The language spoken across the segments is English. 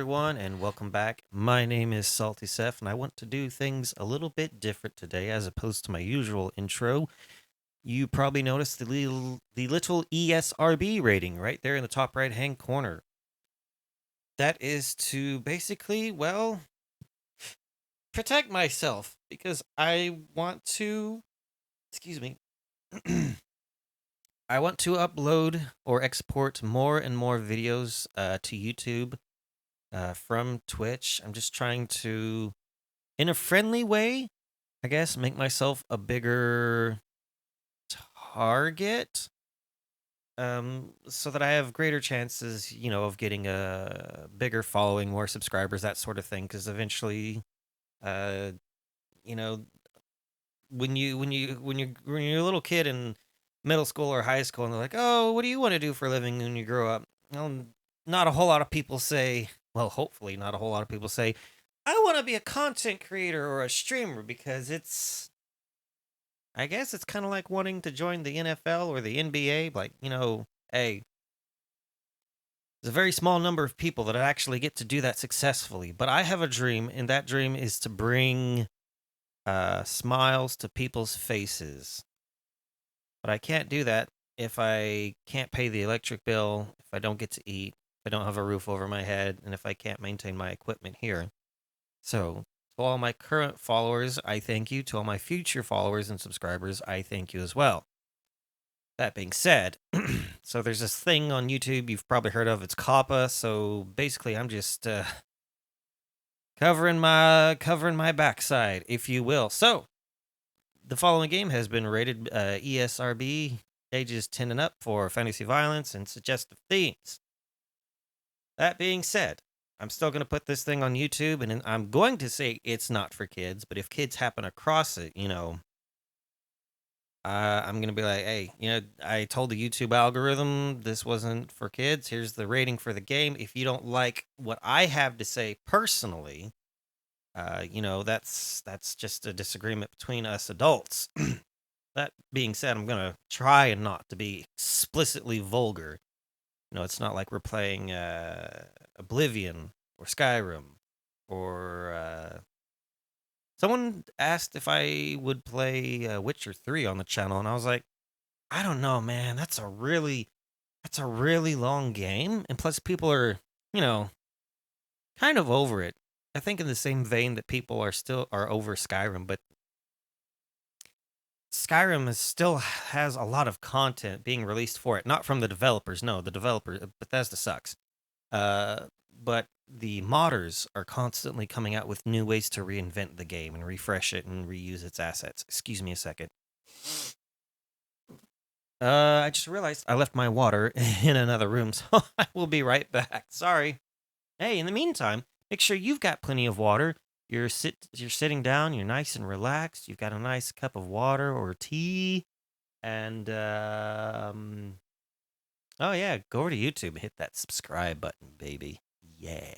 everyone, and welcome back. My name is Salty Seth, and I want to do things a little bit different today as opposed to my usual intro. You probably noticed the little ESRB rating right there in the top right hand corner. That is to basically, well, protect myself because I want to, excuse me, I want to upload or export more and more videos to YouTube from Twitch. I'm just trying to, in a friendly way, I guess, make myself a bigger target, so that I have greater chances, of getting a bigger following, more subscribers, that sort of thing. Because eventually, uh, you know, when you're a little kid in middle school or high school, and they're like, "Oh, what do you want to do for a living when you grow up?" Well, not a whole lot of people say. Well, hopefully, not a whole lot of people say, "I want to be a content creator or a streamer," because I guess it's kind of like wanting to join the NFL or the NBA. Like, hey, there's a very small number of people that actually get to do that successfully. But I have a dream, and that dream is to bring smiles to people's faces. But I can't do that if I can't pay the electric bill, if I don't get to eat, if I don't have a roof over my head, and if I can't maintain my equipment here. So, to all my current followers, I thank you. To all my future followers and subscribers, I thank you as well. That being said, so there's this thing on YouTube you've probably heard of. It's COPPA. So basically, I'm just covering my backside, if you will. So the following game has been rated ESRB ages 10 and up for fantasy violence and suggestive themes. That being said, I'm still going to put this thing on YouTube, and I'm going to say it's not for kids. But if kids happen across it, I'm gonna be like, hey, I told the YouTube algorithm this wasn't for kids. Here's the rating for the game. If you don't like what I have to say personally, that's just a disagreement between us adults. That being said, I'm gonna try not to be explicitly vulgar. It's not like we're playing Oblivion or Skyrim or someone asked if I would play Witcher 3 on the channel, and I was like, I don't know, man. That's a really long game, and plus people are, you know, kind of over it. I think in the same vein that people are over Skyrim, but Skyrim still has a lot of content being released for it. Not from the developers, no, the developer Bethesda sucks. But the modders are constantly coming out with new ways to reinvent the game and refresh it and reuse its assets. Excuse me a second. I just realized I left my water in another room, so I will be right back. Sorry. Hey, in the meantime, make sure you've got plenty of water. You're sitting down, you're nice and relaxed. You've got a nice cup of water or tea, and oh yeah, go over to YouTube and hit that subscribe button, baby. Yeah.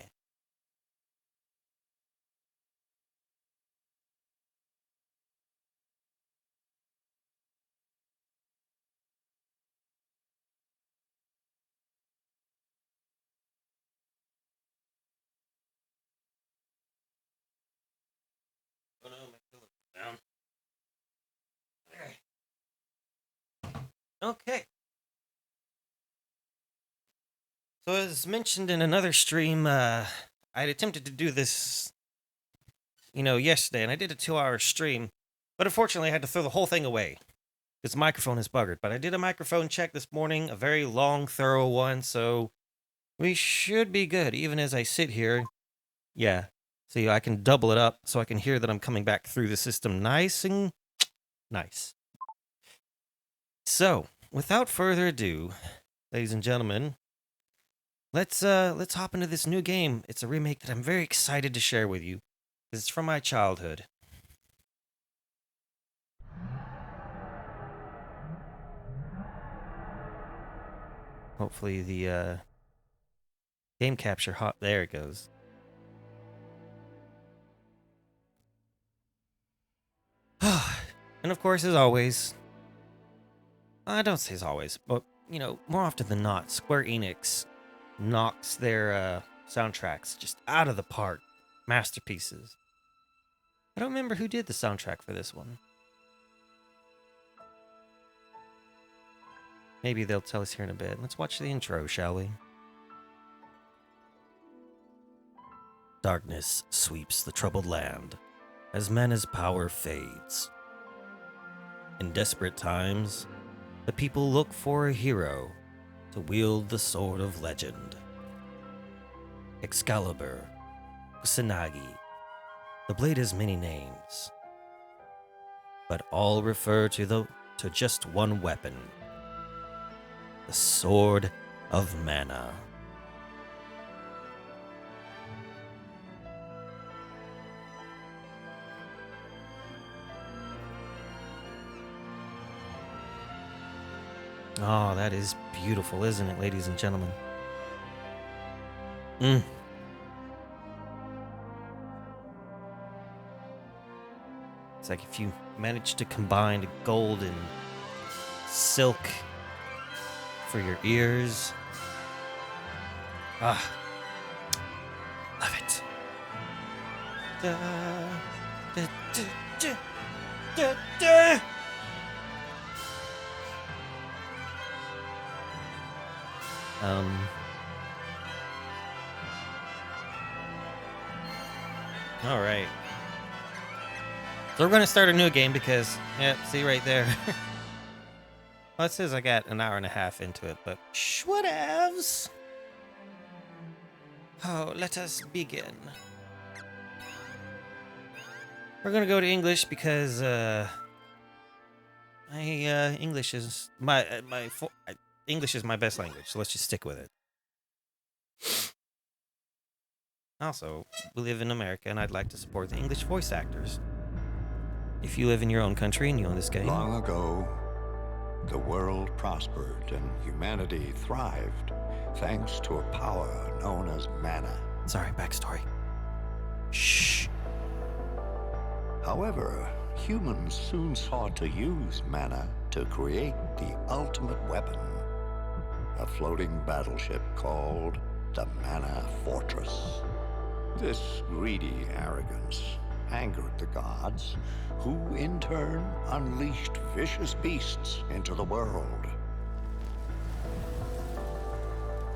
Oh no, my pillow's down. Okay. So as mentioned in another stream, I'd attempted to do this, yesterday, and I did a 2-hour stream, but unfortunately I had to throw the whole thing away. This microphone is buggered, but I did a microphone check this morning, a very long, thorough one, so we should be good, even as I sit here. Yeah. See, I can double it up so I can hear that I'm coming back through the system nice and nice. So, without further ado, ladies and gentlemen, let's hop into this new game. It's a remake that I'm very excited to share with you. It's from my childhood. Hopefully the game capture hot there it goes. And of course, as always, I don't say as always, but more often than not, Square Enix knocks their Soundtracks just out of the park. Masterpieces. I don't remember who did the soundtrack for this one. Maybe they'll tell us here in a bit. Let's watch the intro, shall we? Darkness sweeps the troubled land as Mana's power fades. In desperate times, the people look for a hero to wield the sword of legend. Excalibur, Kusanagi. The blade has many names, but all refer to just one weapon. The Sword of Mana. Oh, that is beautiful, isn't it, ladies and gentlemen? It's like if you manage to combine gold and silk for your ears. Ah, love it. Da, da, da, da, da. All right. So we're going to start a new game because, yeah, see right there. Well, it says I got an hour and a half into it, but whatevs. Oh, let us begin. We're going to go to English because my English is English is my best language, so let's just stick with it. Also, we live in America, and I'd like to support the English voice actors. If you live in your own country and you own this game. Long ago, the world prospered and humanity thrived thanks to a power known as mana. Sorry, backstory. Shh. However, humans soon sought to use mana to create the ultimate weapon, a floating battleship called the Mana Fortress. This greedy arrogance angered the gods, who in turn unleashed vicious beasts into the world.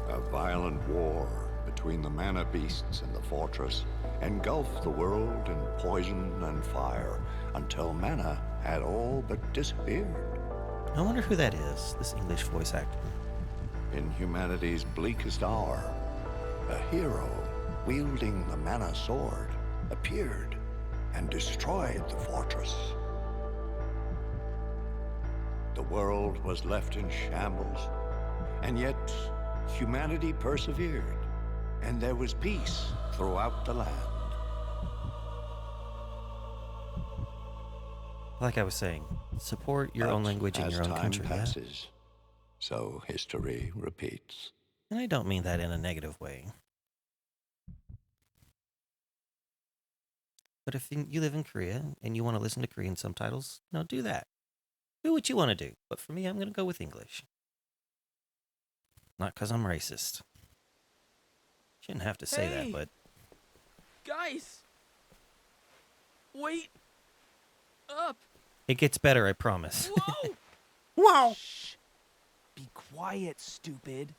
A violent war between the mana beasts and the fortress engulfed the world in poison and fire until mana had all but disappeared. I wonder who that is, this English voice actor. In humanity's bleakest hour, a hero wielding the mana sword appeared and destroyed the fortress. The world was left in shambles, and yet humanity persevered, and there was peace throughout the land. Like I was saying, support your own language in your own country. As time passes, so history repeats. And I don't mean that in a negative way. But if you live in Korea and you want to listen to Korean subtitles, do that. Do what you want to do. But for me, I'm going to go with English. Not because I'm racist. Shouldn't have to say that, but... Guys! Wait! Up! It gets better, I promise. Whoa! Wow! Shh! Be quiet, stupid.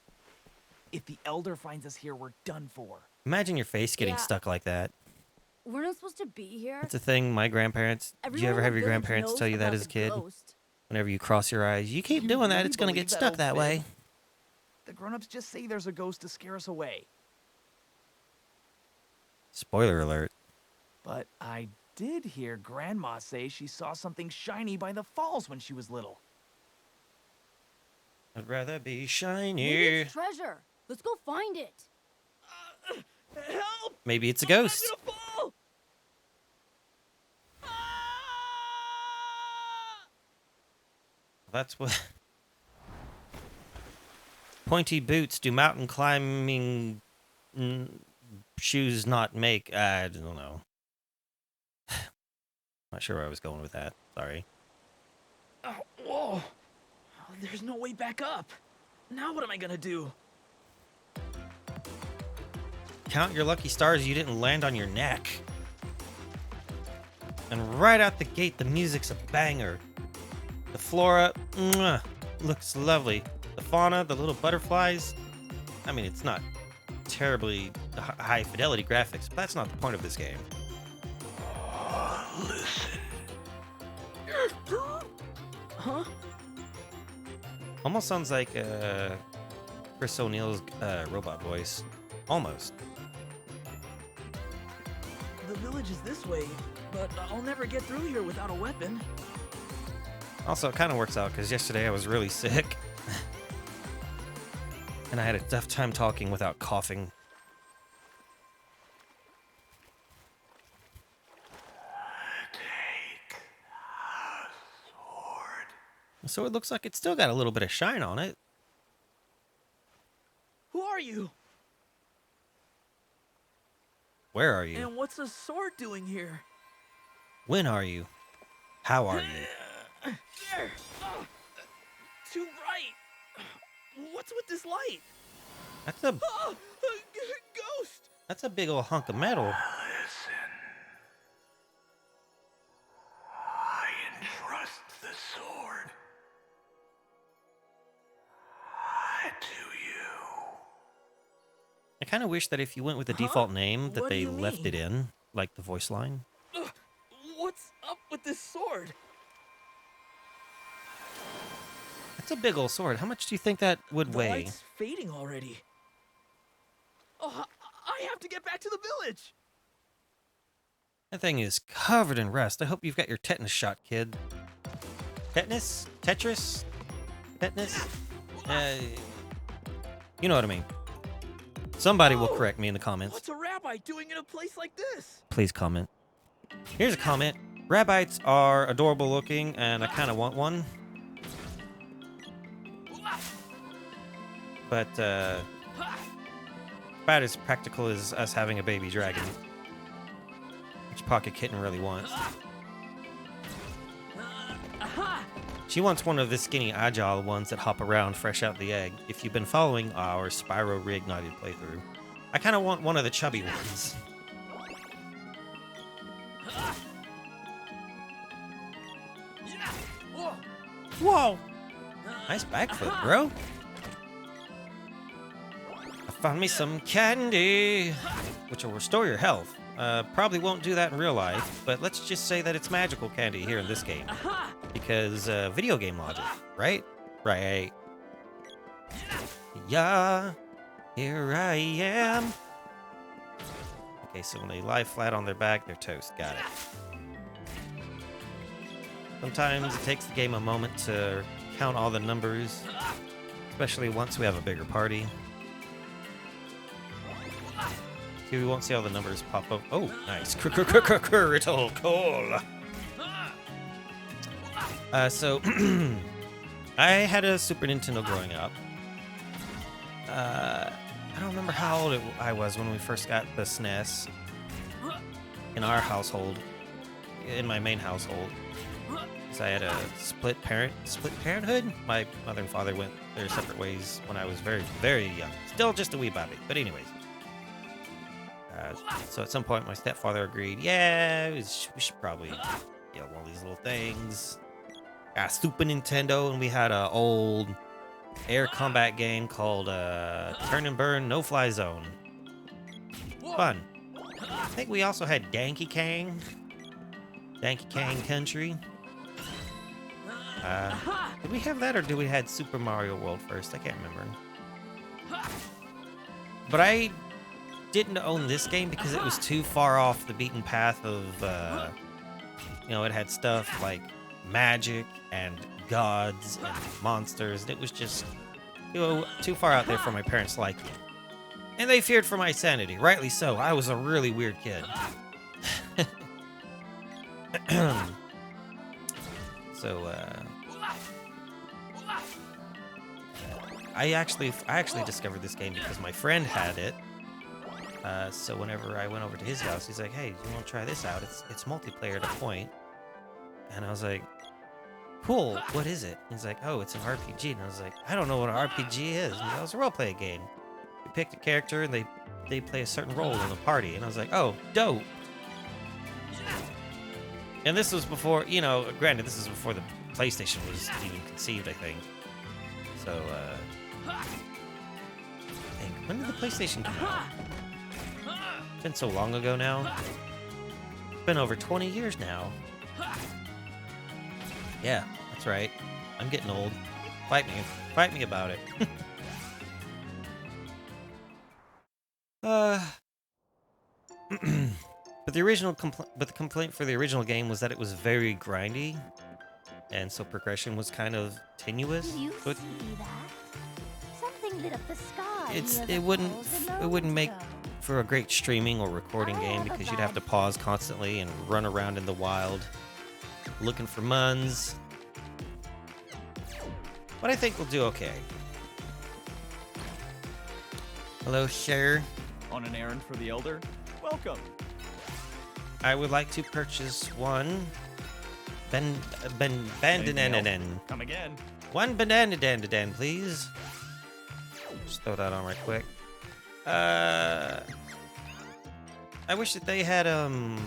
If the Elder finds us here, we're done for. Imagine your face getting Yeah. stuck like that. We're not supposed to be here. It's a thing my grandparents... Did you ever have your grandparents tell you that as a kid? Ghost. Whenever you cross your eyes, you keep You doing that, really it's going to believe get that stuck old that fib? way. The grown-ups just say there's a ghost to scare us away. Spoiler alert. But I did hear Grandma say she saw something shiny by the falls when she was little. I'd rather be Maybe shiny. it's treasure. Let's go find it. Help! Maybe it's a I'm ghost. gonna fall! Ah! That's what... Pointy boots do mountain climbing shoes not make? I don't know. Not sure where I was going with that. Sorry. Oh, whoa! There's no way back up. Now what am I gonna do? count your lucky stars you didn't land on your neck. And right out the gate, the music's a banger. The flora, mwah, looks lovely. The fauna, the little butterflies. I mean, it's not terribly high fidelity graphics, but that's not the point of this game. Listen. Huh? Almost sounds like Chris O'Neill's robot voice. Almost. The village is this way, but I'll never get through here without a weapon. Also, it kind of works out because yesterday I was really sick. And I had a tough time talking without coughing. Take a sword. So it looks like it's still got a little bit of shine on it. Who are you? Where are you? And what's a sword doing here? When are you? How are you? There! Too bright! What's with this light? That's a Ghost! that's a big old hunk of metal. Listen. I entrust the sword to you. I kind of wish that if you went with the default name that What do they you left it mean? in, like the voice line. What's up with this sword? That's a big old sword. How much do you think that would The weigh? light's fading already. Oh, I have to get back to the village. That thing is covered in rust. I hope you've got your tetanus shot, kid. Tetanus? Tetris? Tetanus? You know what I mean. Somebody will Whoa! correct me in the comments. What's a rabbi doing in a place like this? Please comment. Here's a comment. Rabbits are adorable looking, and I kind of want one. But, about as practical as us having a baby dragon. Which Pocket Kitten really wants. Aha! She wants one of the skinny, agile ones that hop around fresh out the egg. If you've been following our Spyro Reignited playthrough, I kind of want one of the chubby ones. Whoa! Whoa! Nice back flip, bro. I found me some candy, which will restore your health. Probably won't do that in real life, but let's just say that it's magical candy here in this game. Aha! Because video game logic, right? Right. Yeah, here I am. Okay, so when they lie flat on their back, they're toast. Got it. Sometimes it takes the game a moment to count all the numbers, especially once we have a bigger party. See, we won't see all the numbers pop up. Oh, nice. Critical cool. So, I had a Super Nintendo growing up. I don't remember how old I was when we first got the SNES in our household, in my main household. Because I had a split parenthood. My mother and father went their separate ways when I was very, very young. Still just a wee baby, but anyways. So at some point, my stepfather agreed, yeah, we should probably get one of these little things. Got a Super Nintendo, and we had an old air combat game called Turn and Burn No Fly Zone. Fun. I think we also had Donkey Kong Country. Did we have that, or did we had Super Mario World first? I can't remember. But I didn't own this game because it was too far off the beaten path of, it had stuff like magic and gods and monsters. And it was just, too far out there for my parents' liking. And they feared for my sanity, rightly so. I was a really weird kid. So, I actually discovered this game because my friend had it. So whenever I went over to his house, he's like, "Hey, you want to try this out? It's multiplayer at a point." And I was like, "Cool. What is it?" He's like, "Oh, it's an RPG." And I was like, "I don't know what an RPG is." And that was a role-play game. You picked a character, and they they play a certain role in the party, and I was like, oh, dope. And this was before, you know, granted, this is before the PlayStation was even conceived, I think. So, dang, when did the PlayStation come out? It's been so long ago now. It's been over 20 years now. Yeah, that's right. I'm getting old. Fight me. Fight me about it. But the complaint for the original game was that it was very grindy, and so progression was kind of tenuous. Do you But see that? Something lit up the sky. it wouldn't make for a great streaming or recording I game have a because you'd have to bad pause constantly and run around in the wild looking for muns. But I think we'll do okay. Hello, sir. On an errand for the Elder? Welcome. I would like to purchase one bandanan. Come again. One bananadan, please. Just throw that on right quick. I wish that they had I'm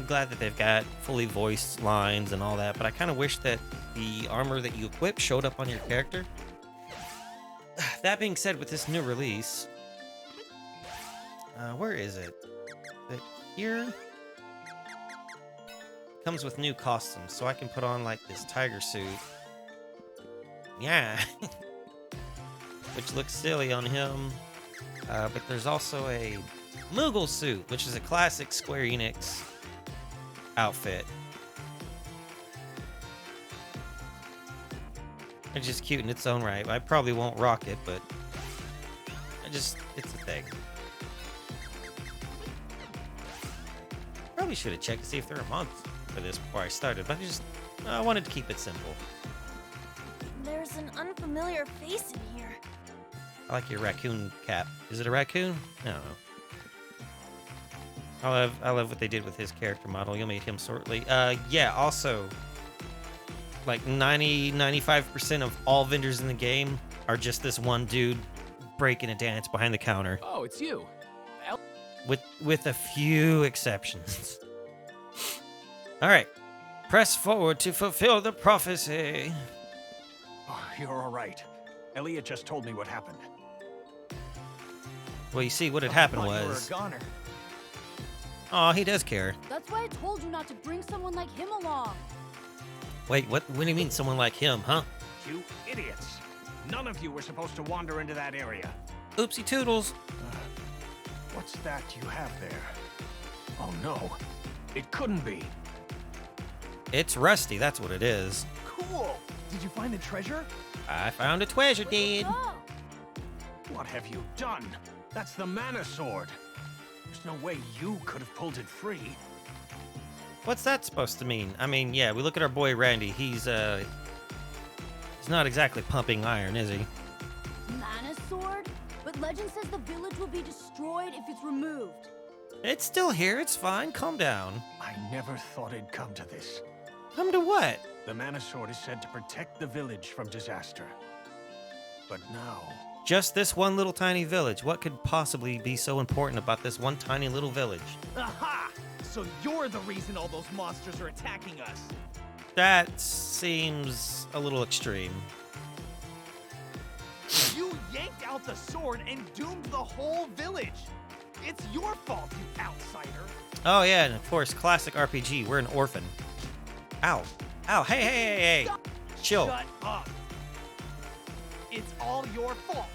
glad that they've got fully voiced lines and all that, but I kind of wish that the armor that you equip showed up on your character. That being said, with this new release, where is it? Is it here? Comes with new costumes, so I can put on like this tiger suit. Yeah. Which looks silly on him. But there's also a Moogle suit, which is a classic Square Enix outfit. It's just cute in its own right. I probably won't rock it, but it's a thing. Probably should have checked to see if there are months for this before I started, but I wanted to keep it simple. There's an unfamiliar face in here. I like your raccoon cap. Is it a raccoon? I don't know. I love what they did with his character model. You'll meet him shortly. Yeah, also, like 95% of all vendors in the game are just this one dude breaking a dance behind the counter. Oh, it's you. With a few exceptions. All right. Press forward to fulfill the prophecy. Oh, you're all right. Elliot just told me what happened. Well, you see, what had happened Thought you were was... a goner. Oh, he does care. That's why I told you not to bring someone like him along. Wait, what do you mean someone like him, huh? You idiots. None of you were supposed to wander into that area. Oopsie toodles. What's that you have there? Oh no, it couldn't be. It's Rusty, that's what it is. Cool. Did you find the treasure? I found a treasure, dude. Oh, What have you done? That's the mana sword. There's no way you could have pulled it free. What's that supposed to mean? I mean, yeah, we look at our boy Randy. He's not exactly pumping iron, is he? mana sword? But legend says the village will be destroyed if it's removed. It's still here. It's fine. Calm down. I never thought it'd come to this. Come to what? The mana sword is said to protect the village from disaster. But now, Just this one little tiny village. What could possibly be so important about this one tiny little village? Aha! So you're the reason all those monsters are attacking us. That seems a little extreme. You yanked out the sword and doomed the whole village. It's your fault, you outsider. Oh, yeah, and of course, classic RPG. We're an orphan. Ow. Ow. Hey. Chill. Shut up. It's all your fault.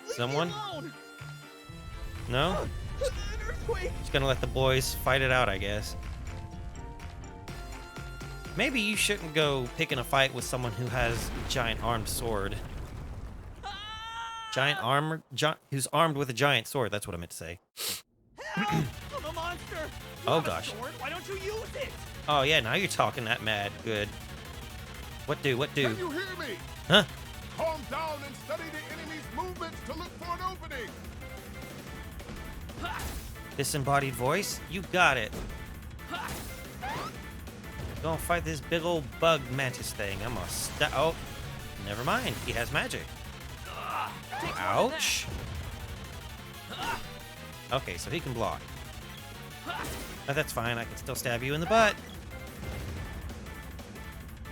Someone? Leave me alone. No? An earthquake. Just gonna let the boys fight it out, I guess. Maybe you shouldn't go picking a fight with someone who has a giant armed sword. Giant armor, who's armed with a giant sword. That's what I meant to say. Help! I'm a monster. You Oh, have a gosh. sword. Why don't you use it? Oh yeah, now you're talking that mad. Good. What do? Can you hear me? Huh? Calm down and study the enemy's movements to look for an opening. Disembodied voice? You got it. Go fight this big old bug mantis thing. I'm gonna oh, never mind. He has magic. Take more than Ouch. Okay, so he can block. But that's fine. I can still stab you in the butt.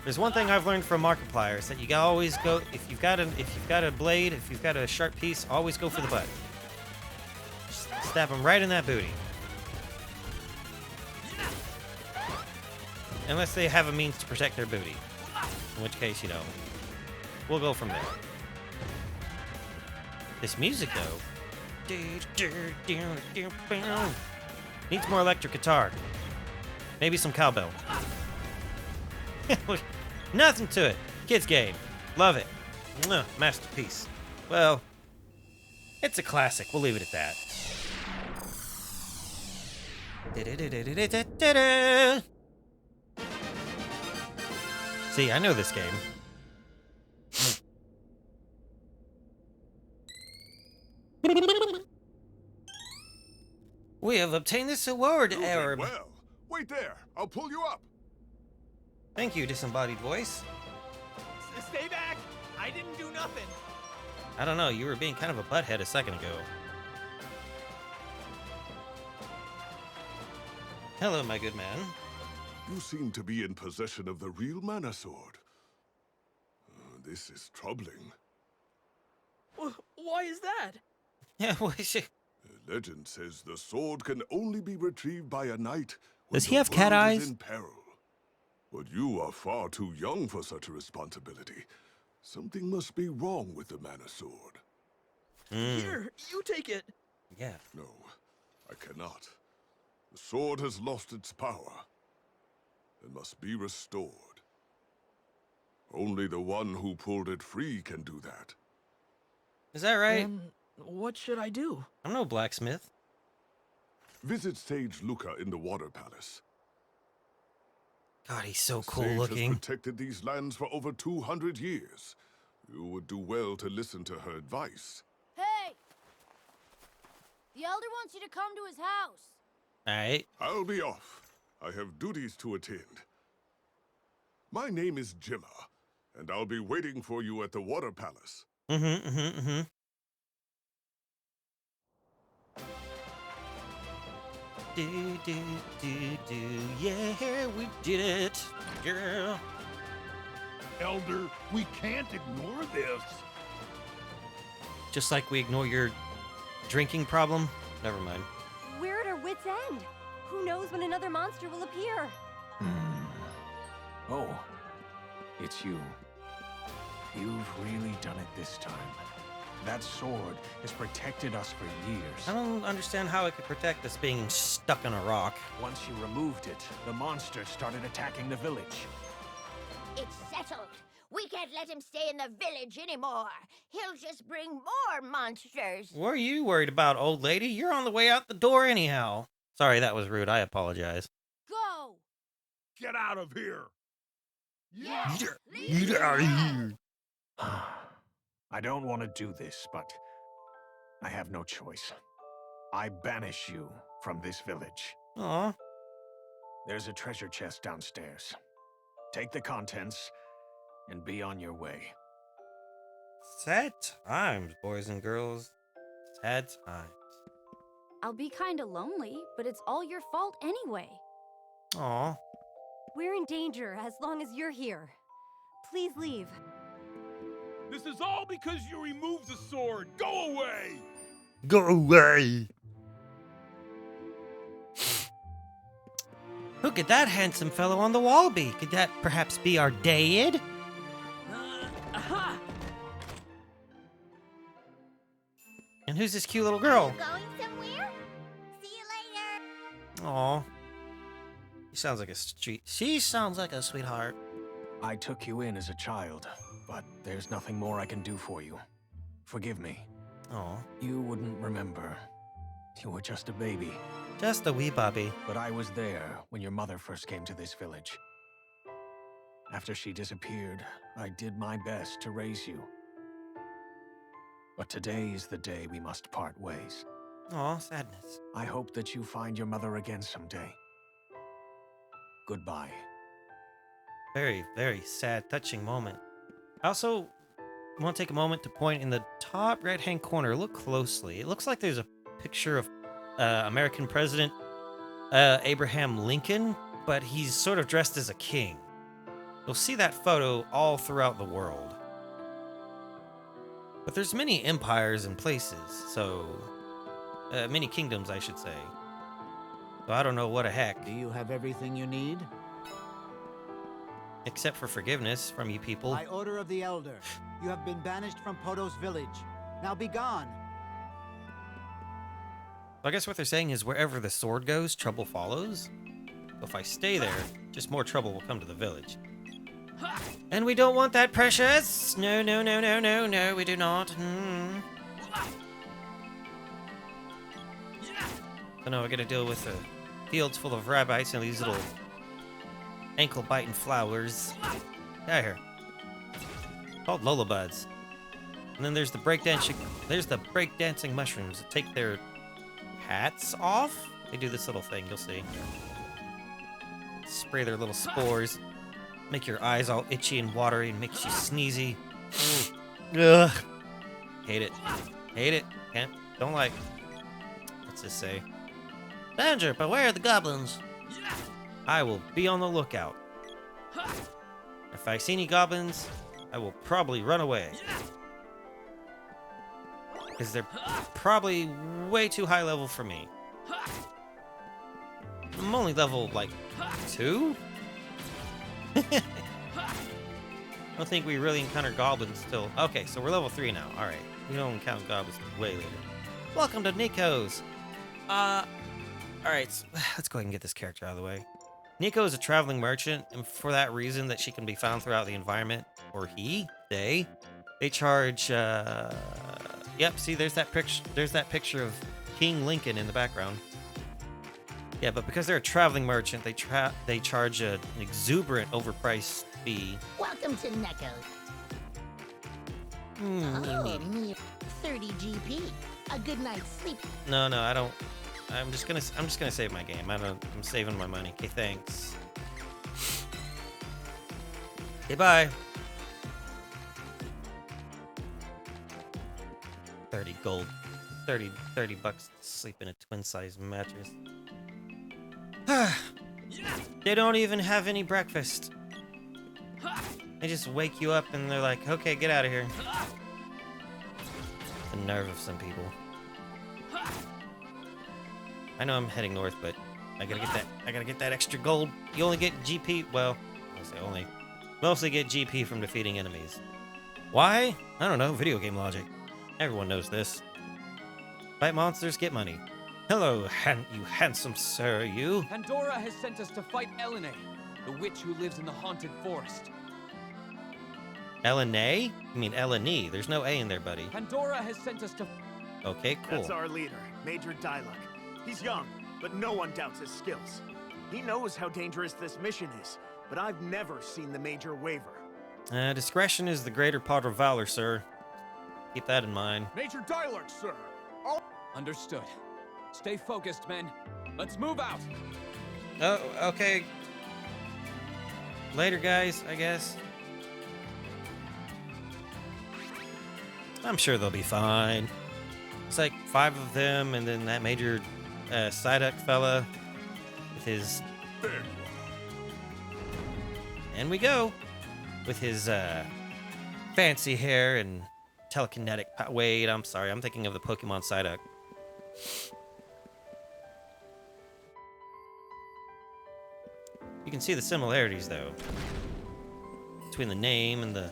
There's one thing I've learned from Markiplier is that you gotta always go if you've got a blade, if you've got a sharp piece, always go for the butt. Just stab him right in that booty. Unless they have a means to protect their booty. In which case, you know, we'll go from there. This music, though, needs more electric guitar. Maybe some cowbell. Nothing to it. Kids game. Love it. Mwah, masterpiece. Well, it's a classic. We'll leave it at that. See, I know this game. We have obtained this award, You did Arab. well. Wait there. I'll pull you up. Thank you, disembodied voice. Stay back! I didn't do nothing. I don't know, you were being kind of a butthead a second ago. Hello, my good man. You seem to be in possession of the real Mana Sword. This is troubling. Why is that? Yeah, well, she... The legend says the sword can only be retrieved by a knight when Does he the have cat world is eyes? in peril. But you are far too young for such a responsibility. Something must be wrong with the Mana Sword. Here, you take it. Yeah. No, I cannot. The sword has lost its power and must be restored. Only the one who pulled it free can do that. Is that right? What should I do? I'm no blacksmith. Visit Sage Luca in the Water Palace. God, he's so Sage cool has looking. protected these lands for over 200 years. You would do well to listen to her advice. Hey! The Elder wants you to come to his house. Alright. I'll be off. I have duties to attend. My name is Jimma, and I'll be waiting for you at the Water Palace. Yeah, we did it. Yeah. Elder, we can't ignore this. Just like we ignore your drinking problem. Never mind. We're at our wits' end. Who knows when another monster will appear? Oh, it's you. You've really done it this time. That sword has protected us for years. I don't understand how it could protect us being stuck in a rock. Once you removed it, the monsters started attacking the village. It's settled. We can't let him stay in the village anymore. He'll just bring more monsters. What are you worried about, old lady? You're on the way out the door anyhow. Sorry, that was rude. I apologize. Go! Get out of here! Yeah. Get out of here. I don't want to do this, but I have no choice. I banish you from this village. Aw. There's a treasure chest downstairs. Take the contents and be on your way. Sad times, boys and girls. Sad times. I'll be kinda lonely, but it's all your fault anyway. Aw. We're in danger as long as you're here. Please leave. This is all because you removed the sword. Go away! Go away. Who could that handsome fellow on the wall be? Could that perhaps be our Daid? Aha! And who's this cute little girl? Going somewhere? See you later. Aw. She sounds like a sweetheart. I took you in as a child, but there's nothing more I can do for you. Forgive me. Aw. You wouldn't remember. You were just a baby. Just a wee bobby. But I was there when your mother first came to this village. After she disappeared, I did my best to raise you. But today is the day we must part ways. Aw, sadness. I hope that you find your mother again someday. Goodbye. Very, very sad, touching moment. Also, I want to take a moment to point in the top right-hand corner. Look closely. It looks like there's a picture of American President Abraham Lincoln, but he's sort of dressed as a king. You'll see that photo all throughout the world. But there's many empires and places, so... many kingdoms, I should say. So I don't know what the heck. Do you have everything you need? Except for forgiveness from you people. By order of the Elder, you have been banished from Podos village. Now be gone. I guess what they're saying is wherever the sword goes, trouble follows. So if I stay there, just more trouble will come to the village. And we don't want that, precious! No, no, no, no, no, no, we do not. So now we're gonna deal with fields full of rabbits and these little ankle-biting flowers. Get out of here. Called lullabuds. And then there's the breakdancing mushrooms that take their hats off. They do this little thing, you'll see. Spray their little spores. Make your eyes all itchy and watery and makes you sneezy. Ugh. Hate it. Hate it. Don't like. What's this say? Danger, beware the goblins. I will be on the lookout. If I see any goblins, I will probably run away. Because they're probably way too high level for me. I'm only level, like, 2? I don't think we really encounter goblins still. Okay, so we're level 3 now. Alright. We don't encounter goblins way later. Welcome to Nico's. Alright, so let's go ahead and get this character out of the way. Nico is a traveling merchant, and for that reason that she can be found throughout the environment, or they charge, yep, see, there's that picture of King Lincoln in the background. Yeah, but because they're a traveling merchant, they charge an exuberant overpriced fee. Welcome to Neko. Oh, mere 30 GP. A good night's sleep. No, I don't. I'm just gonna save my game. I'm saving my money. Okay, thanks. Okay, bye. 30 gold. 30 bucks to sleep in a twin-size mattress. They don't even have any breakfast. They just wake you up and they're like, okay, get out of here. The nerve of some people. I know I'm heading north, but I gotta get that extra gold. You only get GP, well, I say only. Mostly get GP from defeating enemies. Why? I don't know, video game logic. Everyone knows this. Fight monsters, get money. Hello, you handsome sir, you. Pandora has sent us to fight Elene, the witch who lives in the haunted forest. Elene? You mean Eleni. There's no A in there, buddy. Pandora has sent us to... Okay, cool. That's our leader, Major Diluc. He's young, but no one doubts his skills. He knows how dangerous this mission is, but I've never seen the Major waver. Discretion is the greater part of valor, sir. Keep that in mind. Major Diluc, sir! Understood. Stay focused, men. Let's move out! Oh, okay. Later, guys, I guess. I'm sure they'll be fine. It's like 5 of them, and then that Major Psyduck fella with his... And we go! With his fancy hair and telekinetic... Wait, I'm sorry. I'm thinking of the Pokemon Psyduck. You can see the similarities, though. Between the name and the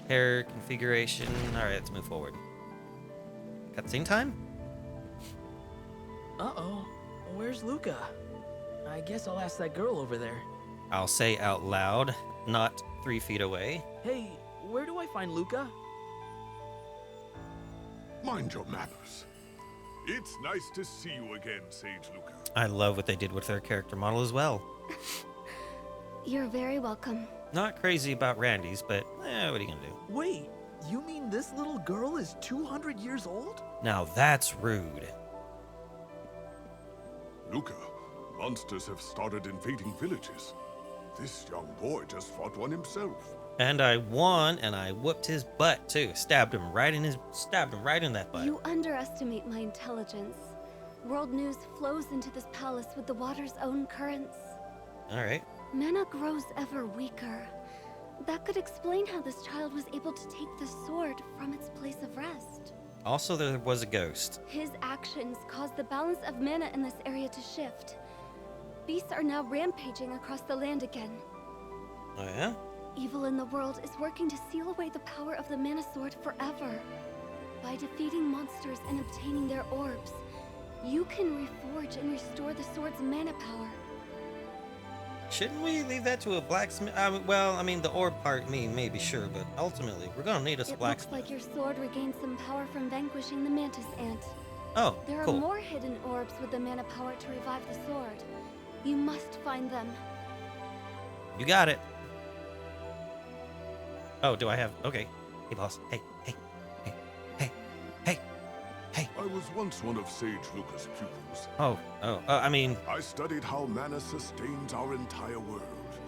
hair configuration. Alright, let's move forward. Cutscene time? Uh-oh. Where's Luca? I guess I'll ask that girl over there. I'll say out loud, not 3 feet away. Hey, where do I find Luca? Mind your manners. It's nice to see you again, Sage Luca. I love what they did with their character model as well. You're very welcome. Not crazy about Randy's, but what are you gonna do? Wait, you mean this little girl is 200 years old? Now that's rude. Luca, monsters have started invading villages. This young boy just fought one himself. And I won, and I whooped his butt too. Stabbed him right in that butt. You underestimate my intelligence. World news flows into this palace with the water's own currents. All right. Mana grows ever weaker. That could explain how this child was able to take the sword from its place of rest. Also, there was a ghost. His actions caused the balance of mana in this area to shift. Beasts are now rampaging across the land again. Oh yeah? Evil in the world is working to seal away the power of the Mana Sword forever. By defeating monsters and obtaining their orbs, you can reforge and restore the sword's mana power. Shouldn't we leave that to a blacksmith? Well, I mean, the orb part, maybe sure, but ultimately, we're gonna need us a It looks blacksmith. like your sword regained some power from vanquishing the Mantis Ant. Oh, There are cool. more hidden orbs with the mana power to revive the sword. You must find them. You got it. Oh, do I have? Okay. Hey, boss. Hey. I was once one of Sage Lucas' pupils. I mean, I studied how mana sustains our entire world,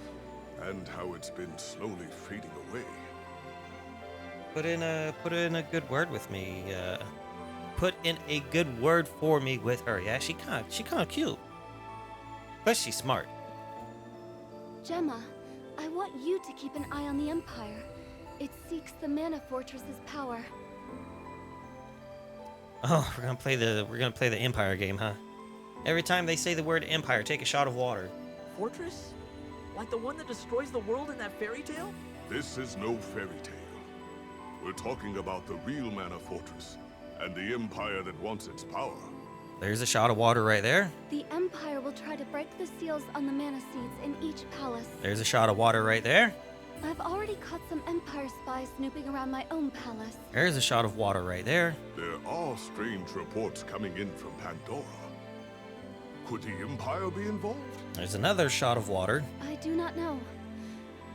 and how it's been slowly fading away. put in a good word with me. Put in a good word for me with her. Yeah, she kind of cute. Plus, she's smart. Gemma, I want you to keep an eye on the Empire. It seeks the Mana Fortress's power. Oh, we're gonna play the Empire game, huh? Every time they say the word Empire, take a shot of water. Fortress? Like the one that destroys the world in that fairy tale? This is no fairy tale. We're talking about the real Mana Fortress, and the Empire that wants its power. There's a shot of water right there. The Empire will try to break the seals on the Mana Seeds in each palace. There's a shot of water right there. I've already caught some Empire spies snooping around my own palace. There's a shot of water right there. There are strange reports coming in from Pandora. Could the Empire be involved? There's another shot of water. I do not know.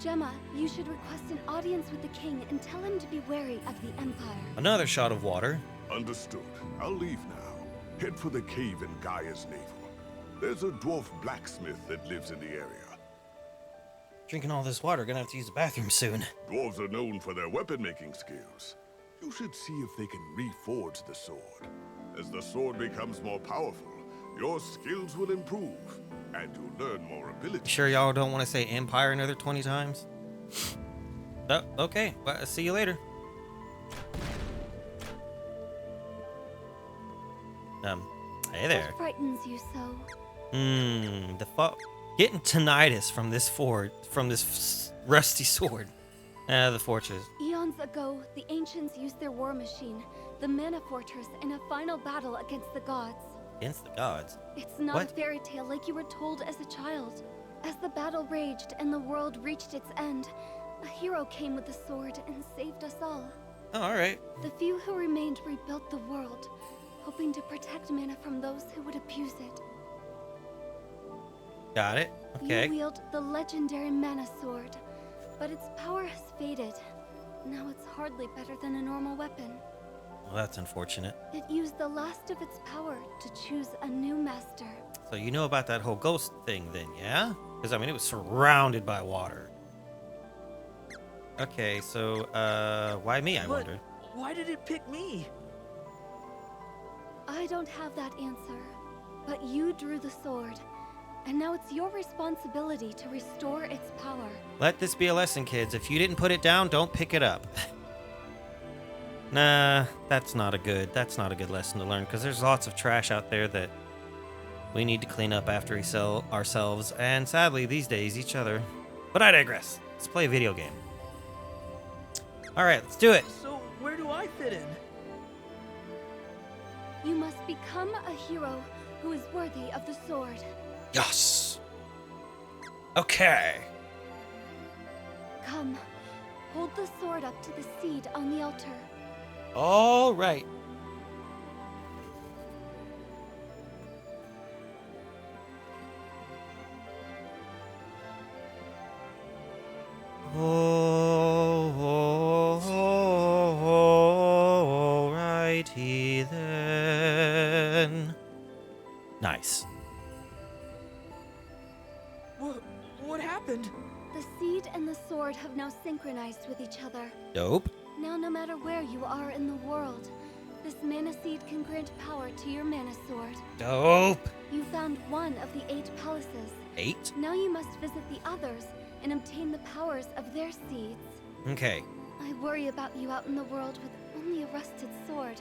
Gemma, you should request an audience with the king and tell him to be wary of the Empire. Another shot of water. Understood. I'll leave now. Head for the cave in Gaia's navel. There's a dwarf blacksmith that lives in the area. Drinking all this water, gonna have to use the bathroom soon. Dwarves are known for their weapon-making skills. You should see if they can reforge the sword. As the sword becomes more powerful, your skills will improve, and you'll learn more abilities. Sure y'all don't want to say Empire another 20 times? Oh, okay. Well, see you later. Hey there. What frightens you so? Getting tinnitus from this rusty sword. The fortress. Eons ago, the ancients used their war machine, the Mana Fortress, in a final battle against the gods. Against the gods? It's not What? a fairy tale like you were told as a child. As the battle raged and the world reached its end, a hero came with the sword and saved us all. Oh, alright. The few who remained rebuilt the world, hoping to protect mana from those who would abuse it. Got it. Okay. You wield the legendary Mana Sword, but its power has faded. Now it's hardly better than a normal weapon. Well, that's unfortunate. It used the last of its power to choose a new master. So you know about that whole ghost thing then, yeah? Because, I mean, it was surrounded by water. Okay, so, why me, I wonder? Why did it pick me? I don't have that answer, but you drew the sword, and now it's your responsibility to restore its power. Let this be a lesson, kids. If you didn't put it down, don't pick it up. Nah, that's not a good lesson to learn, because there's lots of trash out there that we need to clean up after ourselves, and sadly, these days, each other. But I digress. Let's play a video game. Alright, let's do it. So, where do I fit in? You must become a hero who is worthy of the sword. Yes. Okay. Come, hold the sword up to the seed on the altar. All right. Alrighty then. Nice. What happened? The The seed and the sword have now synchronized with each other. Dope. Now, no matter where you are in the world, this mana seed can grant power to your mana sword. Dope. You found one of the 8 palaces. 8? Now you must visit the others and obtain the powers of their seeds. Okay. I worry about you out in the world with only a rusted sword.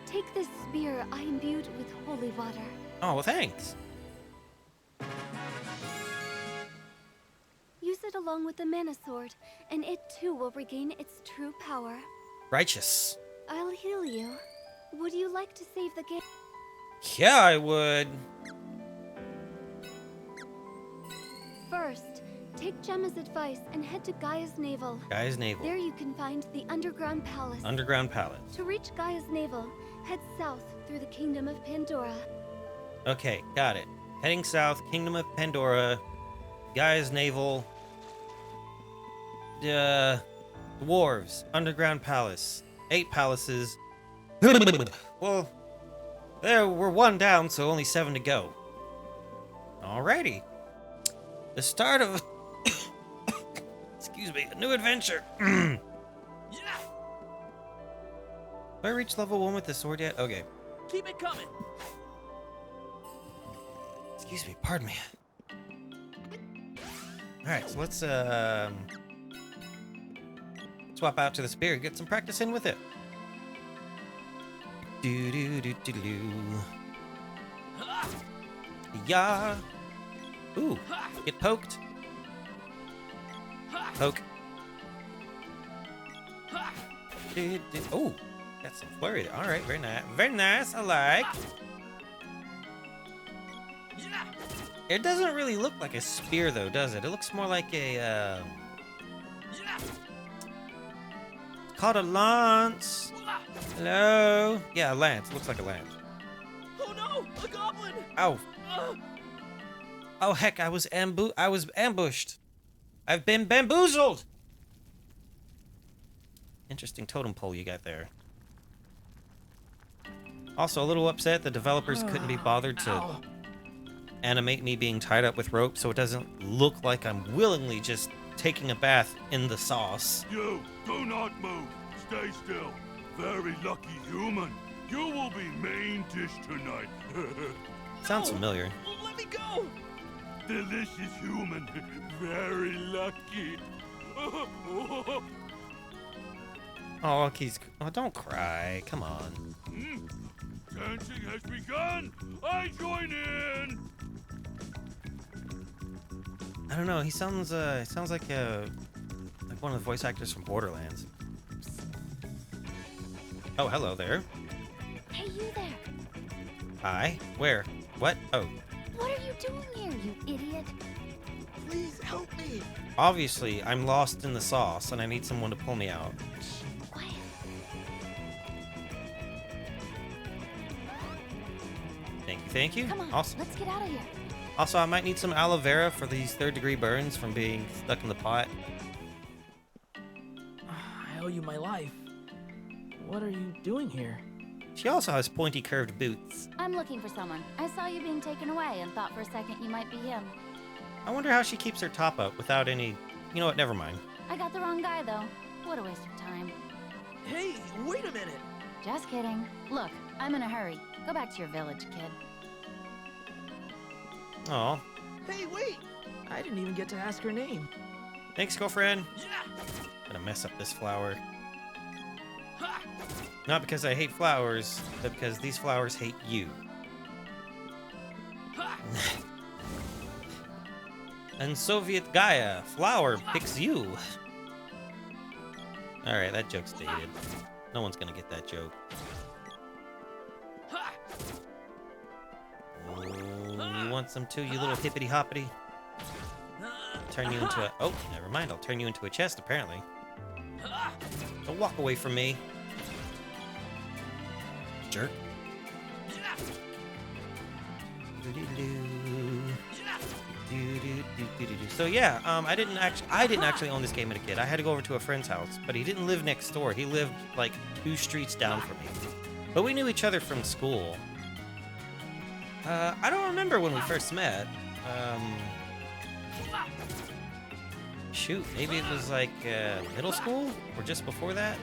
Take this spear I imbued with holy water. Oh, well, thanks. Use it along with the mana sword, and it too will regain its true power. Righteous. I'll heal you. Would you like to save the game? Yeah, I would. First, take Gemma's advice and head to Gaia's Navel. Gaia's Navel. There you can find the Underground Palace. Underground Palace. To reach Gaia's Navel, head south through the Kingdom of Pandora. Okay, got it. Heading south, Kingdom of Pandora, Gaia's Navel, Dwarves, Underground Palace, 8 palaces. Well, there we're 1 down, so only 7 to go. Alrighty. The start of excuse me, a new adventure. Have I reached level 1 with the sword yet? Okay. Keep it coming. Excuse me, pardon me. Alright, so let's swap out to the spear and get some practice in with it. Do do do do do. Yeah. Ooh, get poked. Poke. Oh, that's some flurry there. Alright, very nice. Very nice, I like. It doesn't really look like a spear, though, does it? It looks more like a, It's called a lance. Hello? Yeah, a lance. Looks like a lance. Oh no! A goblin! Ow. Oh, heck, I was ambushed. I've been bamboozled! Interesting totem pole you got there. Also, a little upset the developers couldn't be bothered to animate me being tied up with rope so it doesn't look like I'm willingly just taking a bath in the sauce. You, do not move. Stay still. Very lucky human. You will be main dish tonight. Sounds familiar. Let me go! Delicious human. Very lucky. Oh, don't cry. Come on. Dancing has begun. I join in. I don't know. He sounds like one of the voice actors from Borderlands. Oh, hello there. Hey, you there. Hi. Where? What? Oh. What are you doing here, you idiot? Please help me. Obviously, I'm lost in the sauce, and I need someone to pull me out. Quiet. Thank you. Come on, Awesome. let's get out of here. Also, I might need some aloe vera for these 3rd-degree burns from being stuck in the pot. I owe you my life. What are you doing here? She also has pointy, curved boots. I'm looking for someone. I saw you being taken away and thought for a second you might be him. I wonder how she keeps her top up without any... You know what? Never mind. I got the wrong guy, though. What a waste of time. Hey, wait a minute. Just kidding. Look, I'm in a hurry. Go back to your village, kid. Aw. Hey, wait! I didn't even get to ask her name. Thanks, girlfriend. Gonna mess up this flower. Not because I hate flowers, but because these flowers hate you. And Soviet Gaia, flower picks you. Alright, that joke's dated. No one's gonna get that joke. Oh, you want some too, you little hippity hoppity? Turn you into a... Oh, never mind. I'll turn you into a chest, apparently. Don't walk away from me. Jerk. So yeah, I didn't actually own this game as a kid. I had to go over to a friend's house, but he didn't live next door. He lived like 2 streets down from me. But we knew each other from school. I don't remember when we first met. Shoot, maybe it was like middle school or just before that?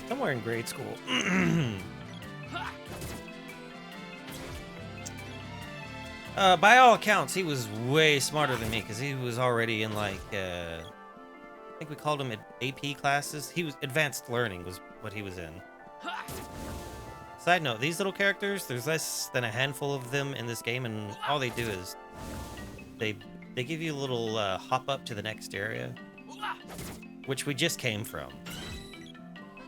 Somewhere in grade school. By all accounts, he was way smarter than me because he was already in like, I think we called him AP classes. He was advanced learning was what he was in. Side note, these little characters, there's less than a handful of them in this game, and all they do is they give you a little hop up to the next area, which we just came from.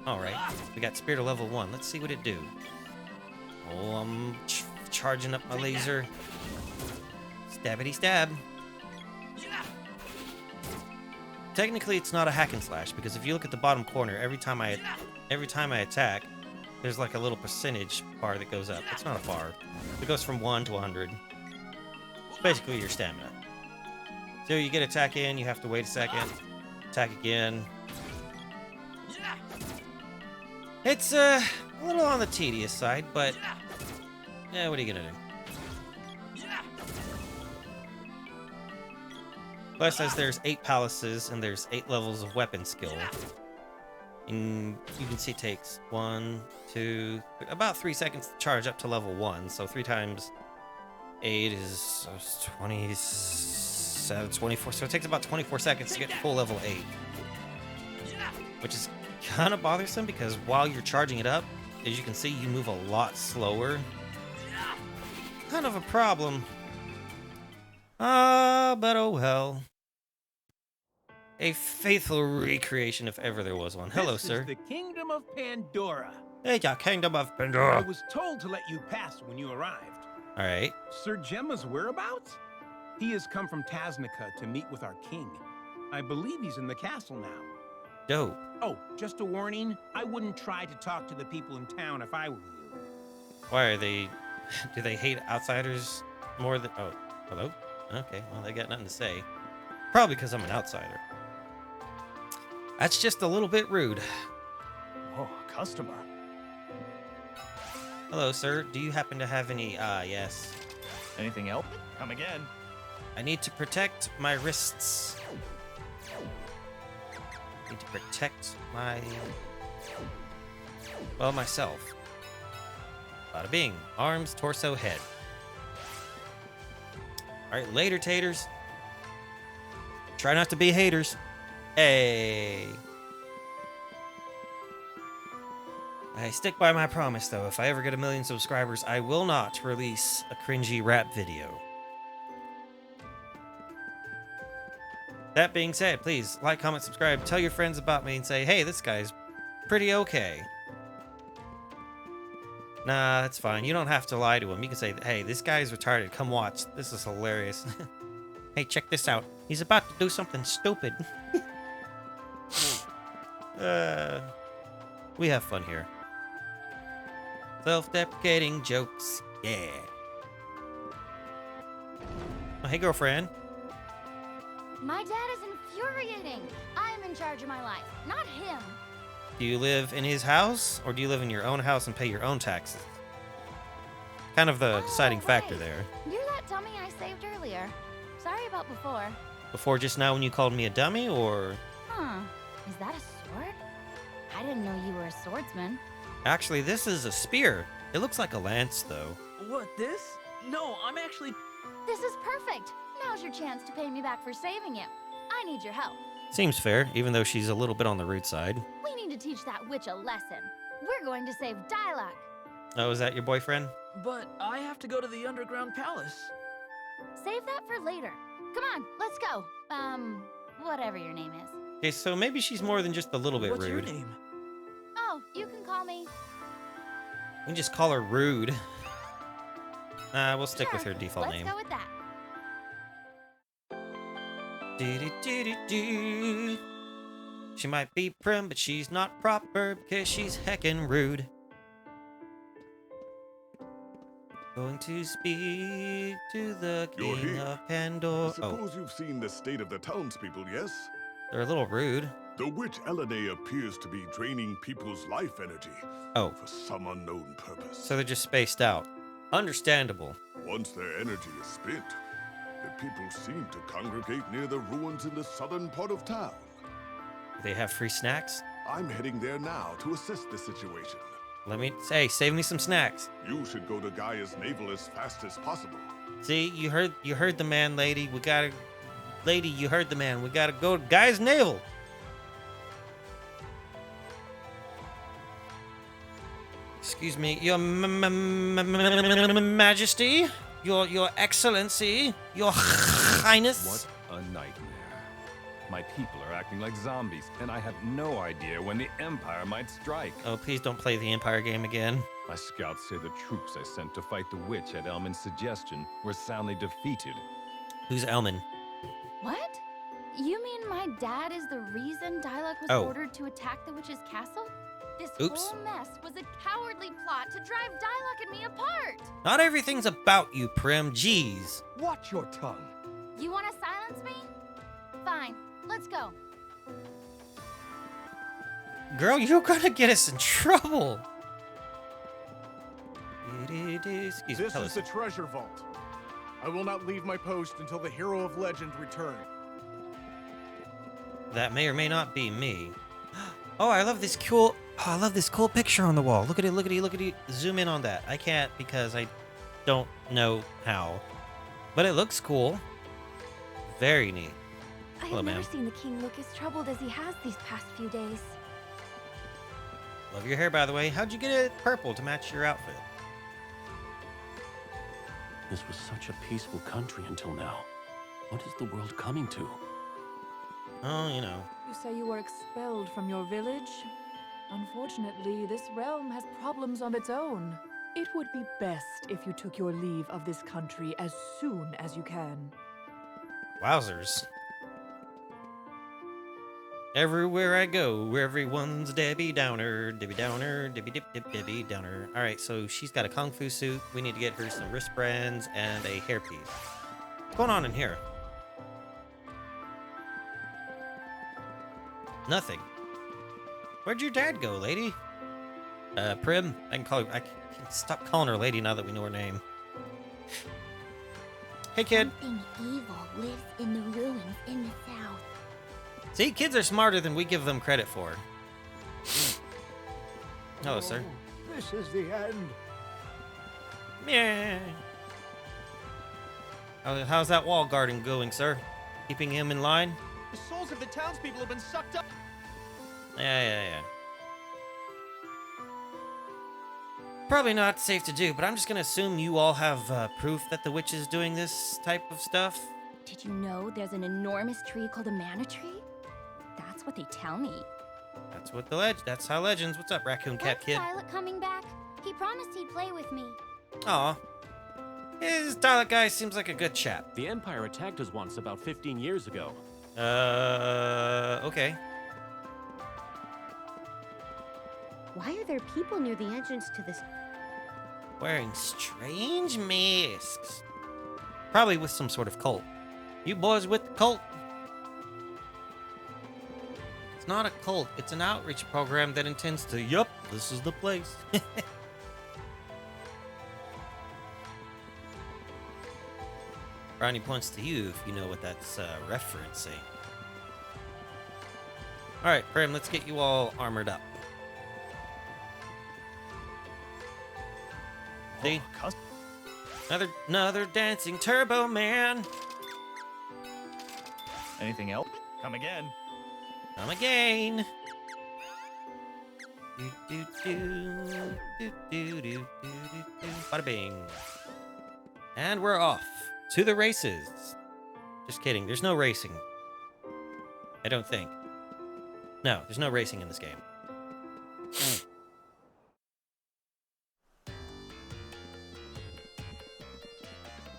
Alright, we got Spirit of level 1. Let's see what it do. Oh, I'm charging up my laser. Stabbity stab. Technically, it's not a hack and slash, because if you look at the bottom corner, every time I attack, there's like a little percentage bar that goes up. It's not a bar. It goes from 1 to 100. It's basically your stamina. So you get attack in, you have to wait a second, attack again. It's a little on the tedious side, but yeah, what are you gonna do? Plus, as there's 8 palaces and there's 8 levels of weapon skill. And you can see it takes 1, 2, about 3 seconds to charge up to level 1. So 3 times 8 is 27, 24. So it takes about 24 seconds to get full level 8. Which is kind of bothersome because while you're charging it up, as you can see, you move a lot slower. Kind of a problem. But oh well. A faithful recreation if ever there was one. Hello, sir. This is the Kingdom of Pandora. Hey, yeah, Kingdom of Pandora. I was told to let you pass when you arrived. All right. Sir Gemma's whereabouts? He has come from Taznica to meet with our king. I believe he's in the castle now. Dope. Oh, just a warning. I wouldn't try to talk to the people in town if I were you. Why are they... Do they hate outsiders more than... Oh, hello? Okay, well, they got nothing to say. Probably because I'm an outsider. That's just a little bit rude. Oh, a customer. Hello, sir. Do you happen to have any... yes. Anything else? Come again. I need to protect my wrists. I need to protect my... Well, myself. Bada bing. Arms, torso, head. Alright, later, taters. Try not to be haters. Hey. I stick by my promise, though. If I ever get 1 million subscribers, I will not release a cringy rap video. That being said, please like, comment, subscribe, tell your friends about me, and say, hey, this guy's pretty okay. Nah, that's fine. You don't have to lie to him. You can say, hey, this guy's retarded. Come watch. This is hilarious. Hey, check this out. He's about to do something stupid. We have fun here. Self-deprecating jokes. Yeah. Oh, hey, girlfriend. My dad is infuriating. I'm in charge of my life, not him. Do you live in his house, or do you live in your own house and pay your own taxes? Kind of the deciding factor there. You're that dummy I saved earlier. Sorry about before. Before just now when you called me a dummy, or... Huh. Is that a sword? I didn't know you were a swordsman. Actually, this is a spear. It looks like a lance, though. What, this? No, I'm actually... This is perfect. Now's your chance to pay me back for saving him. I need your help. Seems fair, even though she's a little bit on the rude side. We need to teach that witch a lesson. We're going to save Dialogue. Oh, is that your boyfriend? But I have to go to the underground palace. Save that for later. Come on, let's go. Whatever your name is. Okay, so maybe she's more than just a little bit What's rude. your name? Oh, you can call me... You can just call her rude. We'll stick with her default name. Let's go with that. She might be prim, but she's not proper because she's heckin' rude. Going to speak to the You're king here. of Pandora. I suppose you've seen the state of the townspeople, yes? They're a little rude. The witch Elene appears to be draining people's life energy. Oh. For some unknown purpose. So they're just spaced out. Understandable. Once their energy is spent, The people seem to congregate near the ruins in the southern part of town. They have free snacks? I'm heading there now to assess the situation. Let me say, save me some snacks. You should go to Gaia's navel as fast as possible. See, you heard the man, lady. Lady, you heard the man. We gotta go to Gaia's navel. Excuse me, your majesty, your excellency, your highness. What a nightmare. My people are acting like zombies, and I have no idea when the Empire might strike. Oh, please don't play the Empire game again. My scouts say the troops I sent to fight the witch at Elman's suggestion were soundly defeated. Who's Elman? What? You mean my dad is the reason Diluc was ordered to attack the witch's castle? This whole mess was a cowardly plot to drive Diluc and me apart. Not everything's about you, Prim. Jeez. Watch your tongue. You want to silence me? Fine. Let's go. Girl, you're gonna get us in trouble. Excuse me, This is the treasure vault. I will not leave my post until the hero of legend returns. That may or may not be me. Oh, I love this cool. Oh, I love this cool picture on the wall. Look at it, look at it, look at it. Zoom in on that. I can't because I don't know how. But it looks cool. Very neat. I Hello, have ma'am. never seen the king look as troubled as he has these past few days. Love your hair, by the way. How'd you get it purple to match your outfit? This was such a peaceful country until now. What is the world coming to? Oh, you know. You say you were expelled from your village? Unfortunately, this realm has problems of its own. It would be best if you took your leave of this country as soon as you can. Wowzers. Everywhere I go, everyone's Debbie Downer, Debbie Downer, Debbie Dip Dip Debbie Downer. All right, so she's got a kung fu suit. We need to get her some wristbands and a hairpiece. What's going on in here? Nothing. Where'd your dad go, lady? Prim. I can call you. I can stop calling her lady now that we know her name. Hey, kid. Something evil lives in the ruins in the south. See, kids are smarter than we give them credit for. Hello, sir. This is the end. Yeah. How's that wall guarding going, sir? Keeping him in line? The souls of the townspeople have been sucked up. Yeah. Probably not safe to do, but I'm just gonna assume you all have proof that the witch is doing this type of stuff. Did you know there's an enormous tree called a mana tree? That's what they tell me. That's how legends. What's up, Raccoon Cat Kid? Diluc coming back? He promised he'd play with me. Aw. This Diluc guy seems like a good chap. The Empire attacked us once about 15 years ago. Okay. Why are there people near the entrance to this? Wearing strange masks. Probably with some sort of cult. You boys with the cult? It's not a cult. It's an outreach program that intends to, yup, this is the place. Brownie points to you if you know what that's referencing. Alright, Prim, let's get you all armored up. See? Another dancing Turbo Man. Anything else? Come again. Come again. Bada bing. And we're off to the races. Just kidding. There's no racing. I don't think. No, there's no racing in this game.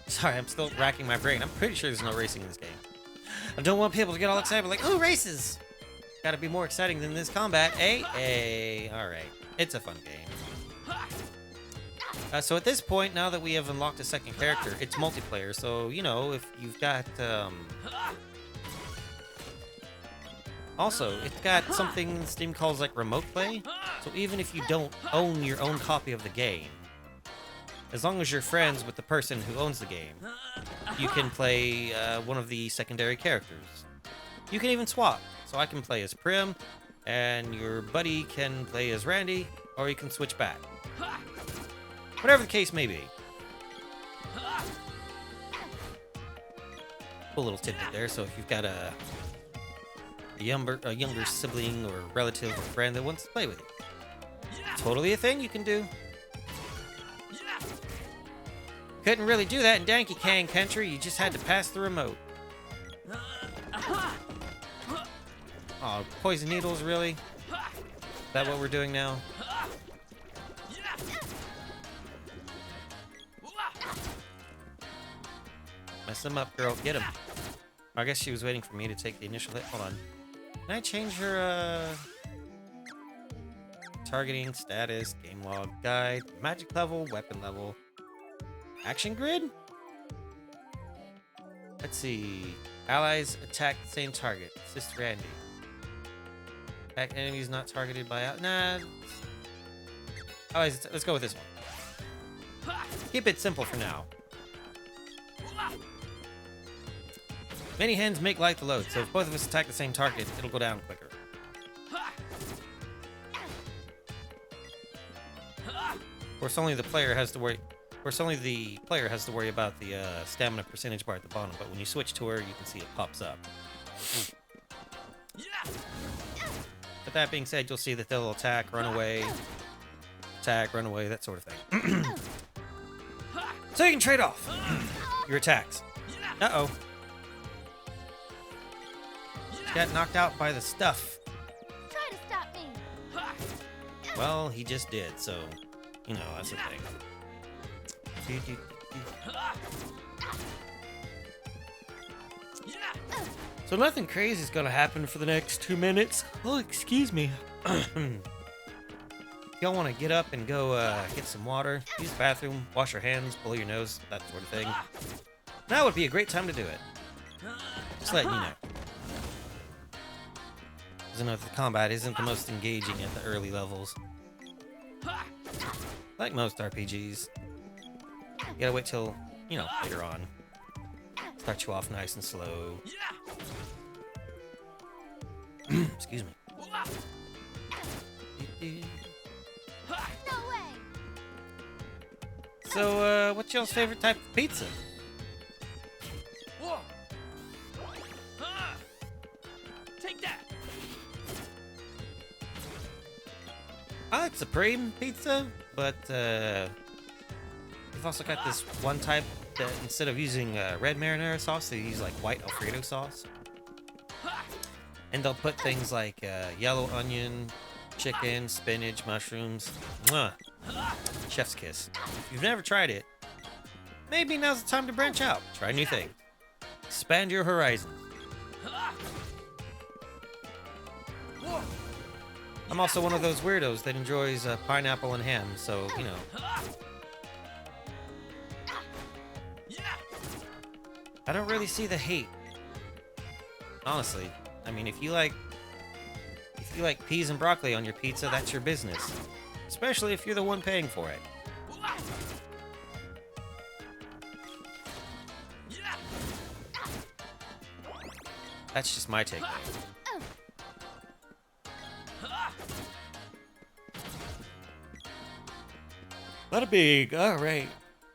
Sorry, I'm still racking my brain. I'm pretty sure there's no racing in this game. I don't want people to get all excited, like, oh, races! Gotta be more exciting than this combat. Hey, alright. It's a fun game. So at this point, now that we have unlocked a second character, it's multiplayer. So, you know, if you've got, also, it's got something Steam calls, like, remote play. So even if you don't own your own copy of the game, as long as you're friends with the person who owns the game, you can play one of the secondary characters. You can even swap. So I can play as Prim, and your buddy can play as Randy, or you can switch back. Whatever the case may be. Cool little tidbit there. So if you've got a younger sibling or relative or friend that wants to play with you, totally a thing you can do. Couldn't really do that in Danky Kang Country. You just had to pass the remote. Oh, poison needles, really? Is that what we're doing now? Mess him up, girl. Get him. I guess she was waiting for me to take the initial hit. Hold on. Can I change her, targeting, status, game log, guide, magic level, weapon level, action grid? Let's see. Allies attack the same target. Assist Randy. Attack enemies not targeted by... Nah. Allies, let's go with this one. Keep it simple for now. Many hens make light to load, so if both of us attack the same target, it'll go down quicker. Of course, only the player has to worry. Of course, only the player has to worry about the stamina percentage bar at the bottom. But when you switch to her, you can see it pops up. But that being said, you'll see that they'll attack, run away, that sort of thing. So you can trade off your attacks. Uh-oh. Got knocked out by the stuff. Try to stop me. Well, he just did, so, you know, that's the thing. So nothing crazy is gonna happen for the next 2 minutes. Oh, excuse me. Y'all want to get up and go get some water, use the bathroom, wash your hands, blow your nose, that sort of thing. That would be a great time to do it. Just letting you know. Because I know the combat isn't the most engaging at the early levels. Like most RPGs. You gotta wait till, you know, later on. Start you off nice and slow. Excuse me. No way. So, what's y'all's favorite type of pizza? Whoa. Take that. I like Supreme pizza, but they've also got this one type that instead of using red marinara sauce, they use like white Alfredo sauce. And they'll put things like yellow onion, chicken, spinach, mushrooms. Mwah. Chef's kiss. If you've never tried it, maybe now's the time to branch out. Try new things. Expand your horizons. I'm also one of those weirdos that enjoys pineapple and ham, so, you know. I don't really see the hate. Honestly. I mean, if you like peas and broccoli on your pizza, that's your business. Especially if you're the one paying for it. That's just my take. Bada big. All right.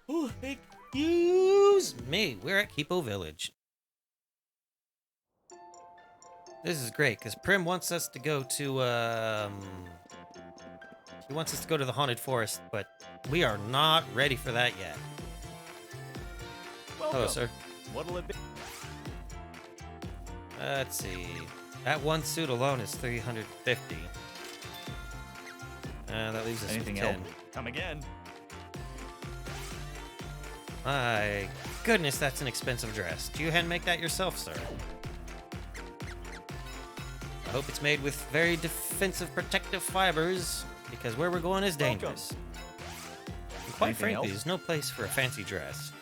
Oh, excuse me. We're at Kipo Village. This is great because Prim wants us to go to he wants us to go to the haunted forest, but we are not ready for that yet. Welcome. Hello, sir. What'll it be? Let's see. That one suit alone is 350. That leaves us Anything with 10. else? Come again. My goodness, that's an expensive dress. Do you hand make that yourself, sir? I hope it's made with very defensive protective fibers, because where we're going is dangerous. And quite Anything frankly, else? there's no place for a fancy dress.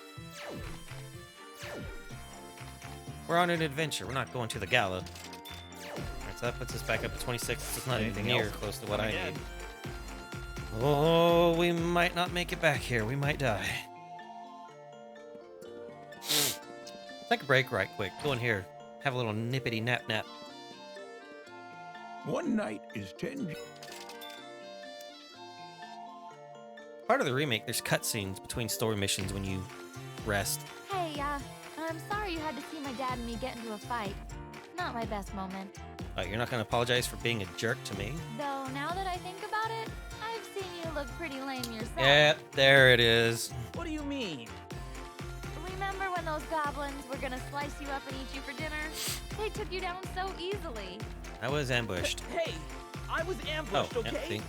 We're on an adventure. We're not going to the gala. Alright, so that puts us back up to 26. It's not Anything even near else? close to what Come I again. need. Oh, we might not make it back here. We might die. Take a break right quick. Go in here. Have a little nippity nap nap. One night is 10. Part of the remake, there's cutscenes between story missions when you rest. Hey, I'm sorry you had to see my dad and me get into a fight. Not my best moment. You're not going to apologize for being a jerk to me? Though, now that I think about it, I've seen you look pretty lame yourself. Yeah, there it is. What do you mean? Remember when those goblins were gonna slice you up and eat you for dinner? They took you down so easily. I was ambushed. Hey, I was ambushed, okay? Empty.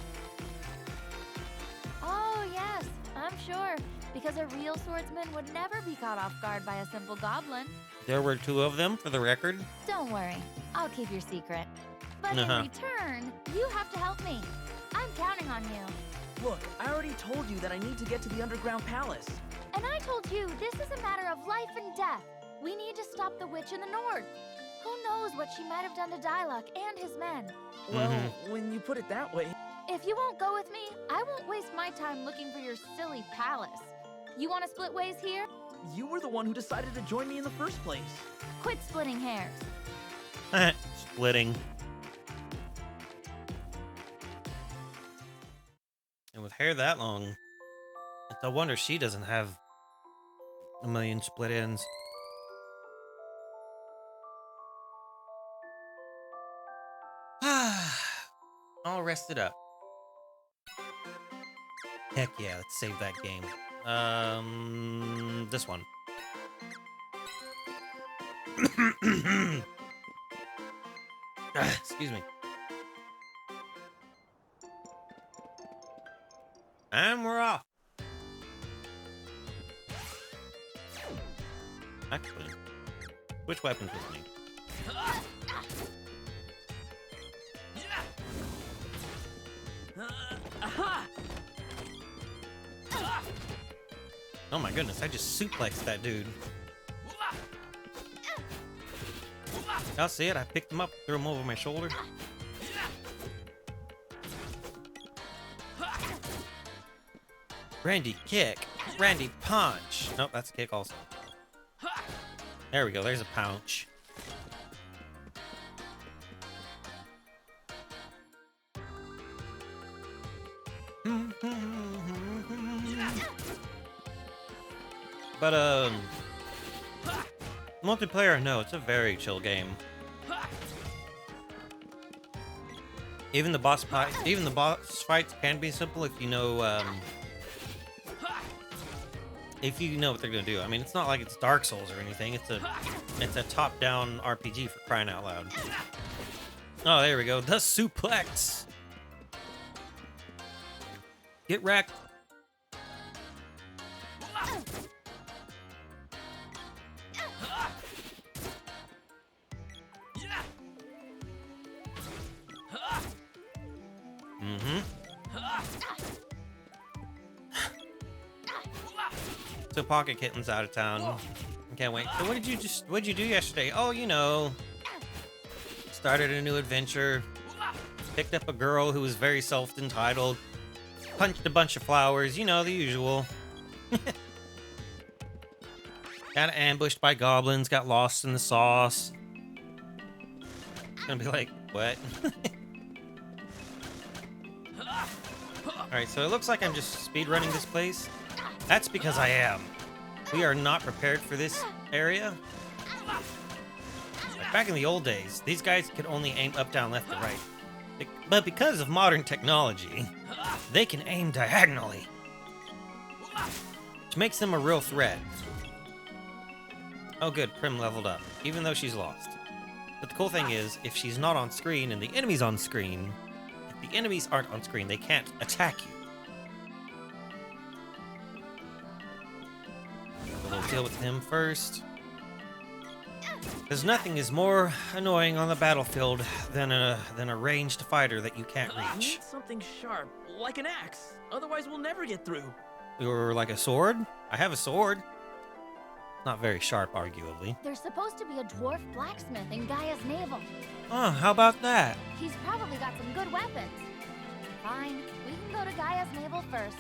Oh, yes, I'm sure. Because a real swordsman would never be caught off guard by a simple goblin. There were 2 of them, for the record. Don't worry, I'll keep your secret. But in return, you have to help me. I'm counting on you. Look, I already told you that I need to get to the underground palace. And I told you, this is a matter of life and death. We need to stop the witch in the north. Who knows what she might have done to Dyluck and his men? Well, when you put it that way... If you won't go with me, I won't waste my time looking for your silly palace. You want to split ways here? You were the one who decided to join me in the first place. Quit splitting hairs. Splitting. And with hair that long, it's no wonder she doesn't have a million split ends. All rested up. Heck yeah, let's save that game. This one. Excuse me. And we're off. Actually, which weapons with me? Oh my goodness, I just suplexed that dude. Y'all see it? I picked him up, threw him over my shoulder. Randy kick. Randy punch. Nope, that's a kick also. There we go, there's a punch. But, multiplayer, no, it's a very chill game. Even the boss fights can be simple if you know, what they're gonna do. I mean, it's not like it's Dark Souls or anything. It's a top-down RPG for crying out loud. Oh, there we go. The suplex. Get wrecked. So Pocket Kitten's out of town. Can't wait. So what'd you do yesterday? Oh, you know, started a new adventure. Picked up a girl who was very self-entitled. Punched a bunch of flowers. You know, the usual. Got ambushed by goblins. Got lost in the sauce. Gonna be like, what? Alright, so it looks like I'm just speedrunning this place. That's because I am. We are not prepared for this area. Like back in the old days, these guys could only aim up, down, left, or right. But because of modern technology, they can aim diagonally, which makes them a real threat. Oh good, Prim leveled up, even though she's lost. But the cool thing is, if she's not on screen and the enemy's on screen, if the enemies aren't on screen, they can't attack you. We'll deal with him first. Because nothing is more annoying on the battlefield than a ranged fighter that you can't I reach. need something sharp, like an axe. Otherwise, we'll never get through. Or like a sword? I have a sword. Not very sharp, arguably. There's supposed to be a dwarf blacksmith in Gaia's navel. Oh, how about that? He's probably got some good weapons. Fine. We can go to Gaia's navel first.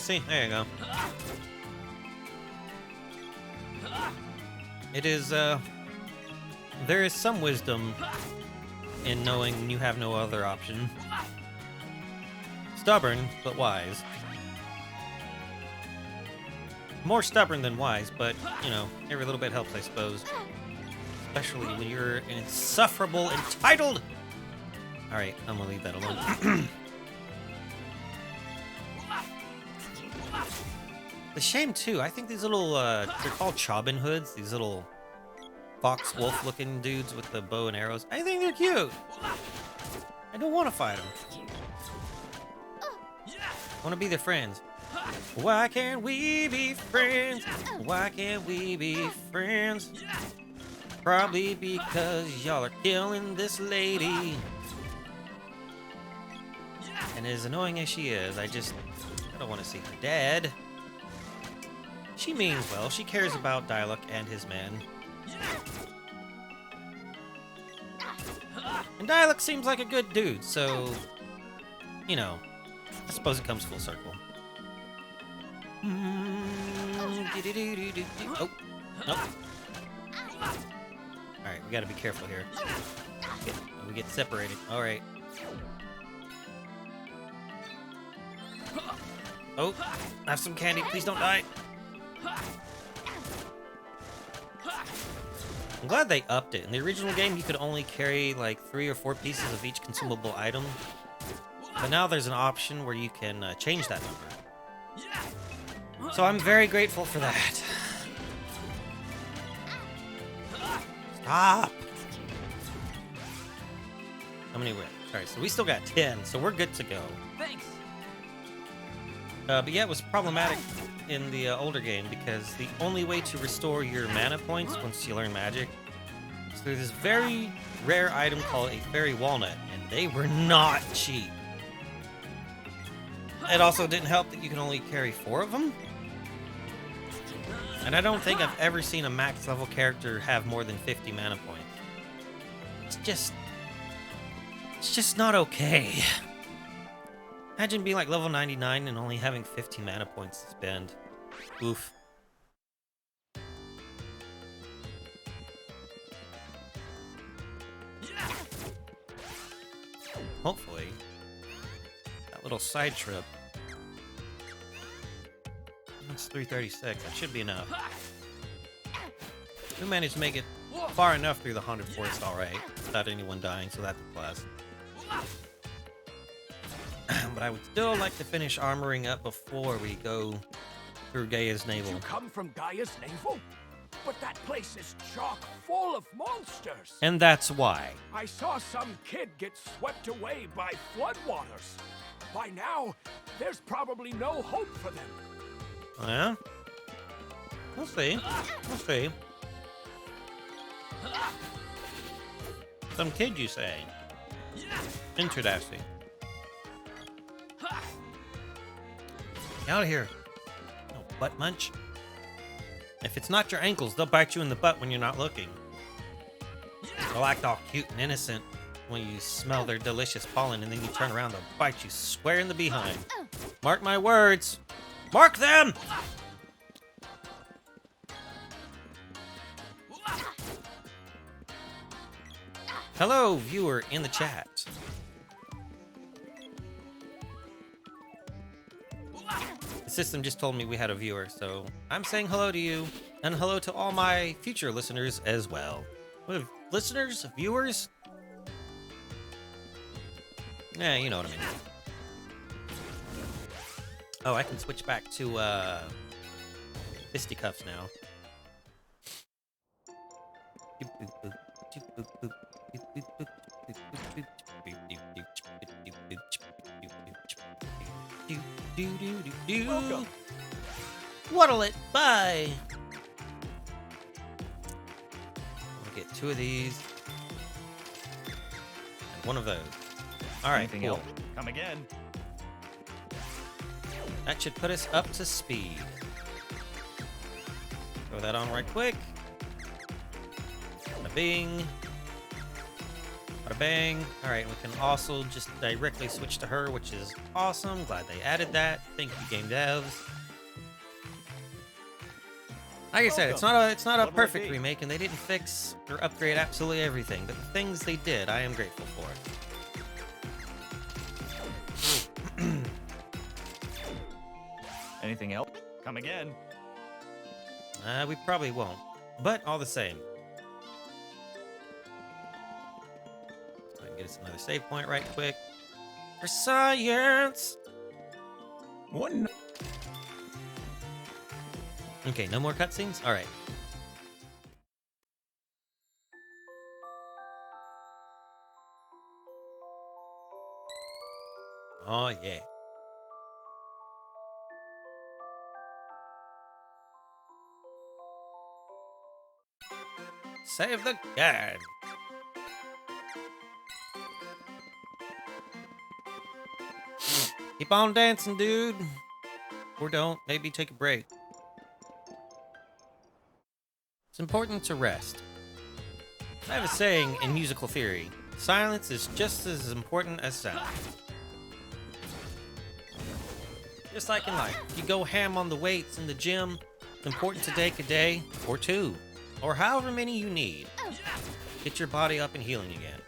See, there you go. It is, there is some wisdom in knowing you have no other option. Stubborn, but wise. More stubborn than wise, but, you know, every little bit helps, I suppose. Especially when you're an insufferable entitled... Alright, I'm gonna leave that alone. The shame, too, I think these little, they're called Chobin hoods, these little fox wolf looking dudes with the bow and arrows. I think they're cute. I don't want to fight them. I want to be their friends. Why can't we be friends? Why can't we be friends? Probably because y'all are killing this lady. And as annoying as she is, I don't want to see her dead. She means well. She cares about Diluc and his men. And Diluc seems like a good dude, so, you know, I suppose it comes full circle. Oh, nope. Alright, we gotta be careful here. We get separated. Alright. Oh, have some candy. Please don't die. I'm glad they upped it. In the original game, you could only carry like 3 or 4 pieces of each consumable item. But now there's an option where you can change that number. So I'm very grateful for that. Stop! How many were? Alright, so we still got 10, so we're good to go. Thanks. But yeah, it was problematic in the older game because the only way to restore your mana points once you learn magic is through this very rare item called a fairy walnut, and they were not cheap. It also didn't help that you can only carry 4 of them. And I don't think I've ever seen a max level character have more than 50 mana points. It's just not okay. Imagine being like level 99 and only having 50 mana points to spend. Oof. Hopefully, that little side trip. That's 336. That should be enough. We managed to make it far enough through the Haunted Forest, alright, without anyone dying, so that's a plus. But I would still like to finish armoring up before we go through Gaia's navel. You come from Gaia's navel? But that place is chock full of monsters. And that's why. I saw some kid get swept away by floodwaters. By now, there's probably no hope for them. Oh, yeah? We'll see. We'll see. Some kid, you say? Interesting. Get out of here. No butt munch. If it's not your ankles, they'll bite you in the butt when you're not looking. They'll act all cute and innocent when you smell their delicious pollen, and then you turn around, they'll bite you square in the behind. Mark my words. Mark them! Hello, viewer in the chat. The system just told me we had a viewer, so I'm saying hello to you, and hello to all my future listeners as well. We have listeners, viewers? Yeah, you know what I mean. Oh, I can switch back to, fisticuffs now. Welcome. What'll it buy? I'll get 2 of these. And 1 of those. Alright, Anything cool. else? Come again. That should put us up to speed. Throw that on right quick. Bada bing. Bada Bada bang. All right, we can also just directly switch to her, which is awesome. Glad they added that. Thank you, game devs. Like I said, it's not a perfect remake, and they didn't fix or upgrade absolutely everything, but the things they did, I am grateful for. Anything else? Come again. We probably won't, but all the same. Go ahead and get us another save point right quick. For science! One. Okay, no more cutscenes? Alright. Oh, yeah. Save the guard. Keep on dancing, dude. Or don't. Maybe take a break. It's important to rest. I have a saying in musical theory. Silence is just as important as sound. Just like in life. You go ham on the weights in the gym. It's important to take a day or two. Or however many you need. Get your body up and healing again.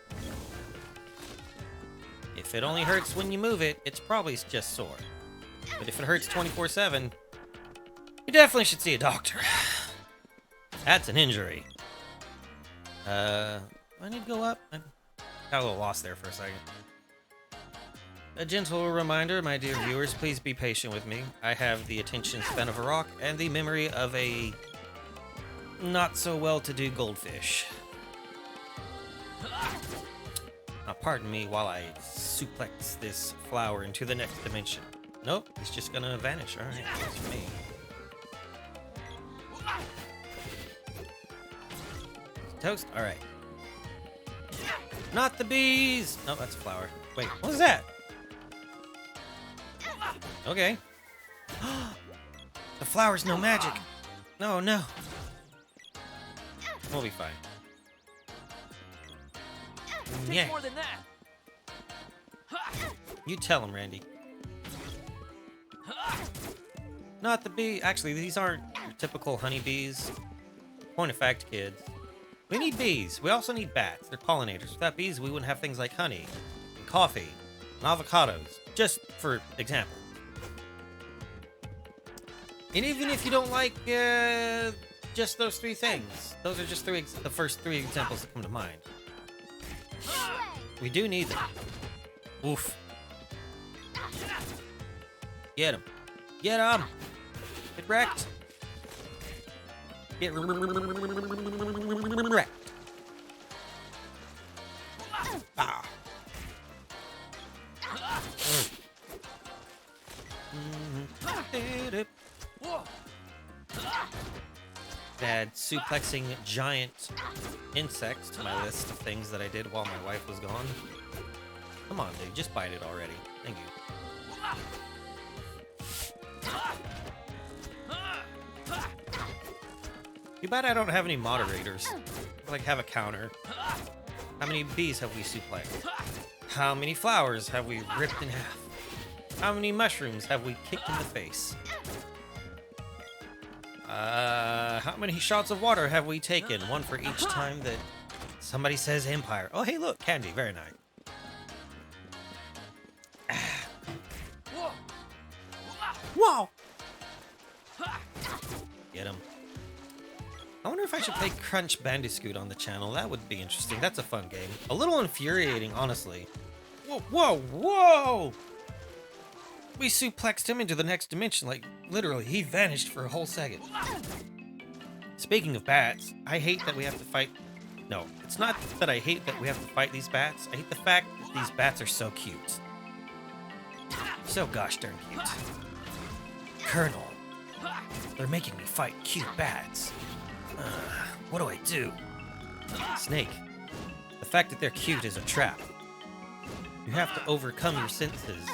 If it only hurts when you move it, it's probably just sore. But if it hurts 24/7, you definitely should see a doctor. That's an injury. I need to go up. I got a little lost there for a second. A gentle reminder, my dear viewers, please be patient with me. I have the attention span of a rock and the memory of a not so well-to-do goldfish. Now, pardon me while I suplex this flower into the next dimension. Nope, it's just gonna vanish. All right, that's me. Toast? All right. Not the bees! No, that's a flower. Wait, what was that? Okay. The flower's no magic. No, no. We'll be fine. Yeah. More than that. You tell him, Randy. Not the bee. Actually, these aren't your typical honeybees. Point of fact, kids. We need bees. We also need bats. They're pollinators. Without bees, we wouldn't have things like honey, and coffee, and avocados. Just for example. And even if you don't like just those three things, those are just the first three examples that come to mind. We do need them. Oof. Get him. Get him. Get wrecked. Get wrecked. Ah. Add suplexing giant insects to my list of things that I did while my wife was gone. Come on, dude, just bite it already. Thank you. Too bad I don't have any moderators. Like, have a counter. How many bees have we suplexed? How many flowers have we ripped in half? How many mushrooms have we kicked in the face? How many shots of water have we taken? One for each time that somebody says Empire. Oh, hey, look, candy. Very nice. Whoa! Get him. I wonder if I should play Crunch Bandicoot on the channel. That would be interesting. That's a fun game. A little infuriating, honestly. Whoa, whoa, whoa! We suplexed him into the next dimension. Like, literally, he vanished for a whole second. Speaking of bats, I hate that we have to fight... No, it's not that I hate that we have to fight these bats. I hate the fact that these bats are so cute. So gosh darn cute. Colonel, they're making me fight cute bats. What do I do? Snake, the fact that they're cute is a trap. You have to overcome your senses.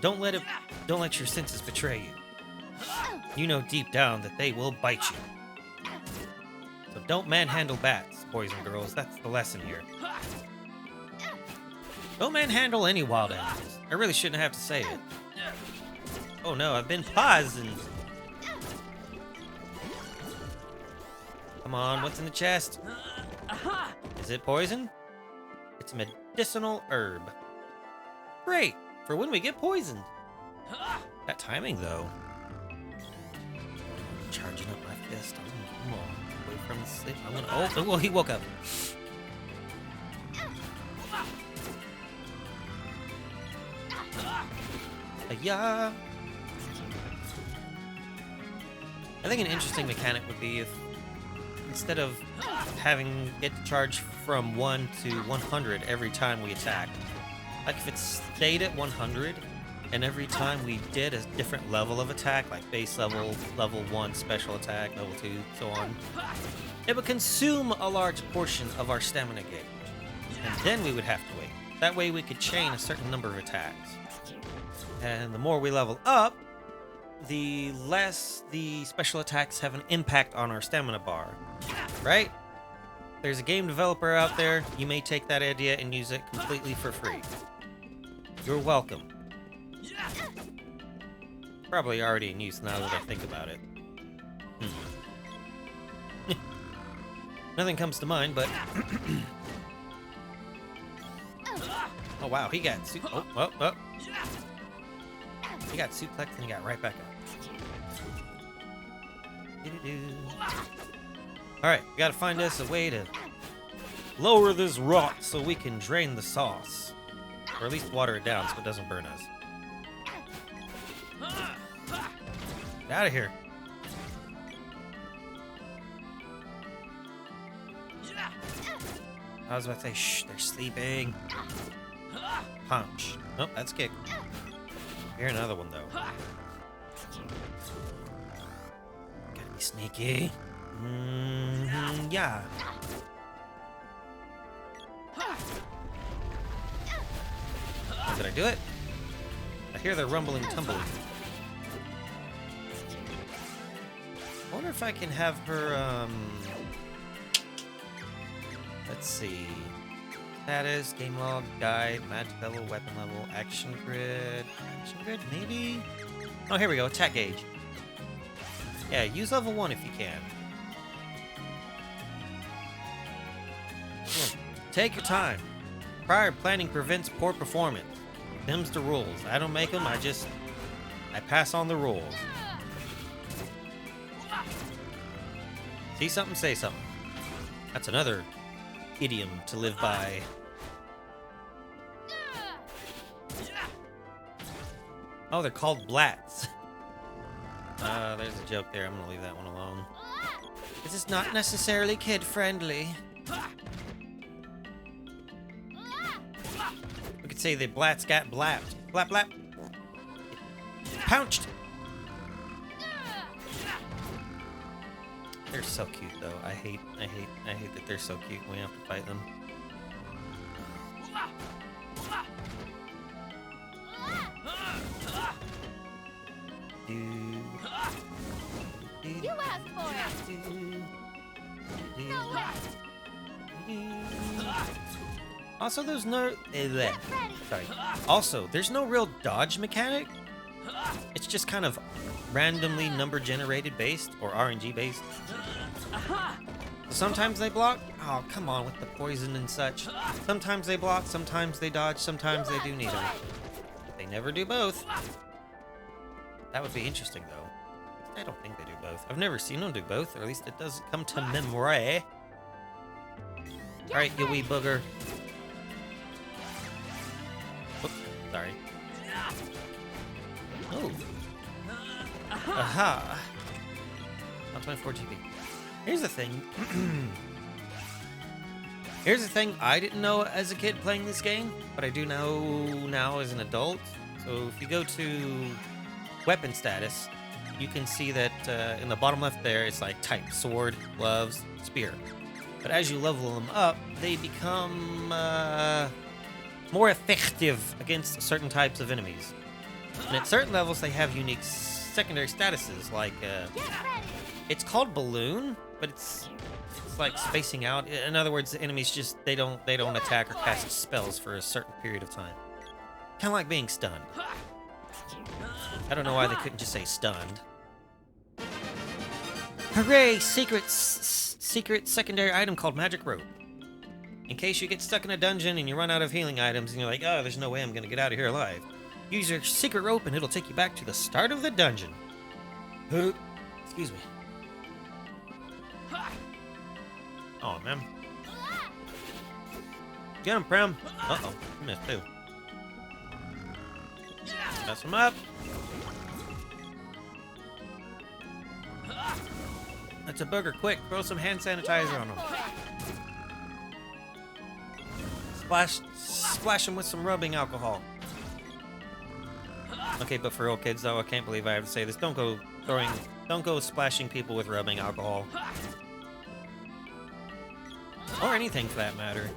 Don't let your senses betray you. You know deep down that they will bite you. So don't manhandle bats, boys and girls. That's the lesson here. Don't manhandle any wild animals. I really shouldn't have to say it. Oh no, I've been poisoned. Come on, what's in the chest? Is it poison? It's a medicinal herb. Great, for when we get poisoned. That timing, though. Charging up my fist. I'm away from the sleep. I'm gonna. Oh, well, he woke up. Yeah. I think an interesting mechanic would be if instead of having it to charge from 1 to 100 every time we attack, like if it stayed at 100 and every time we did a different level of attack, like base level, level 1 special attack, level 2, so on, it would consume a large portion of our stamina gauge, and then we would have to wait. That way we could chain a certain number of attacks. And the more we level up, the less the special attacks have an impact on our stamina bar, right? There's a game developer out there. You may take that idea and use it completely for free. You're welcome. Probably already in use now that I think about it. Nothing comes to mind, but... Oh wow, he got... Oh. He got suplexed and he got right back up. Alright, we gotta find us a way to lower this rot so we can drain the sauce. Or at least water it down so it doesn't burn us. Get out of here. I was about to say, shh, they're sleeping. Punch. Nope, that's kick. Here's another one, though. Gotta be sneaky. Yeah. Oh, did I do it? I hear the rumbling, tumbling. I wonder if I can have her, let's see. Status, game log, guide, magic level, weapon level, action grid. Action grid, maybe? Oh, here we go. Attack gauge. Yeah, use level 1 if you can. Take your time. Prior planning prevents poor performance. Them's the rules. I don't make them, I pass on the rules. See something, say something. That's another idiom to live by. Oh, they're called blats. There's a joke there. I'm gonna leave that one alone. This is not necessarily kid-friendly. We could say the blats got blapped. Blap, blap. Pounched. They're so cute, though. I hate that they're so cute when we have to fight them. You asked for it. No way. Also, there's no... Sorry. Also, there's no real dodge mechanic. It's just kind of randomly number generated based or RNG based. Sometimes they block. Oh, come on with the poison and such. Sometimes they block, sometimes they dodge, sometimes they do need them. They never do both. That would be interesting, though. I don't think they do both. I've never seen them do both, or at least it doesn't come to memory. Alright, you wee booger. Oops, sorry. Oh. Aha. 124 GB. Here's the thing. Here's the thing I didn't know as a kid playing this game, but I do know now as an adult. So if you go to weapon status, you can see that in the bottom left there, it's like type, sword, gloves, spear. But as you level them up, they become more effective against certain types of enemies. And at certain levels, they have unique secondary statuses, like It's called Balloon, but it's like spacing out. In other words, the enemies just they don't attack or cast spells for a certain period of time. Kind of like being stunned. I don't know why they couldn't just say stunned. Hooray! Secret secondary item called Magic Rope. In case you get stuck in a dungeon and you run out of healing items and you're like, oh, there's no way I'm gonna get out of here alive. Use your secret rope and it'll take you back to the start of the dungeon. Excuse me. Oh, man. Get him, Prim. Uh-oh. I missed too. Mess him up. That's a booger. Quick, throw some hand sanitizer on him. Splash him with some rubbing alcohol. Okay, but for real kids though, I can't believe I have to say this. Don't go splashing people with rubbing alcohol. Or anything for that matter.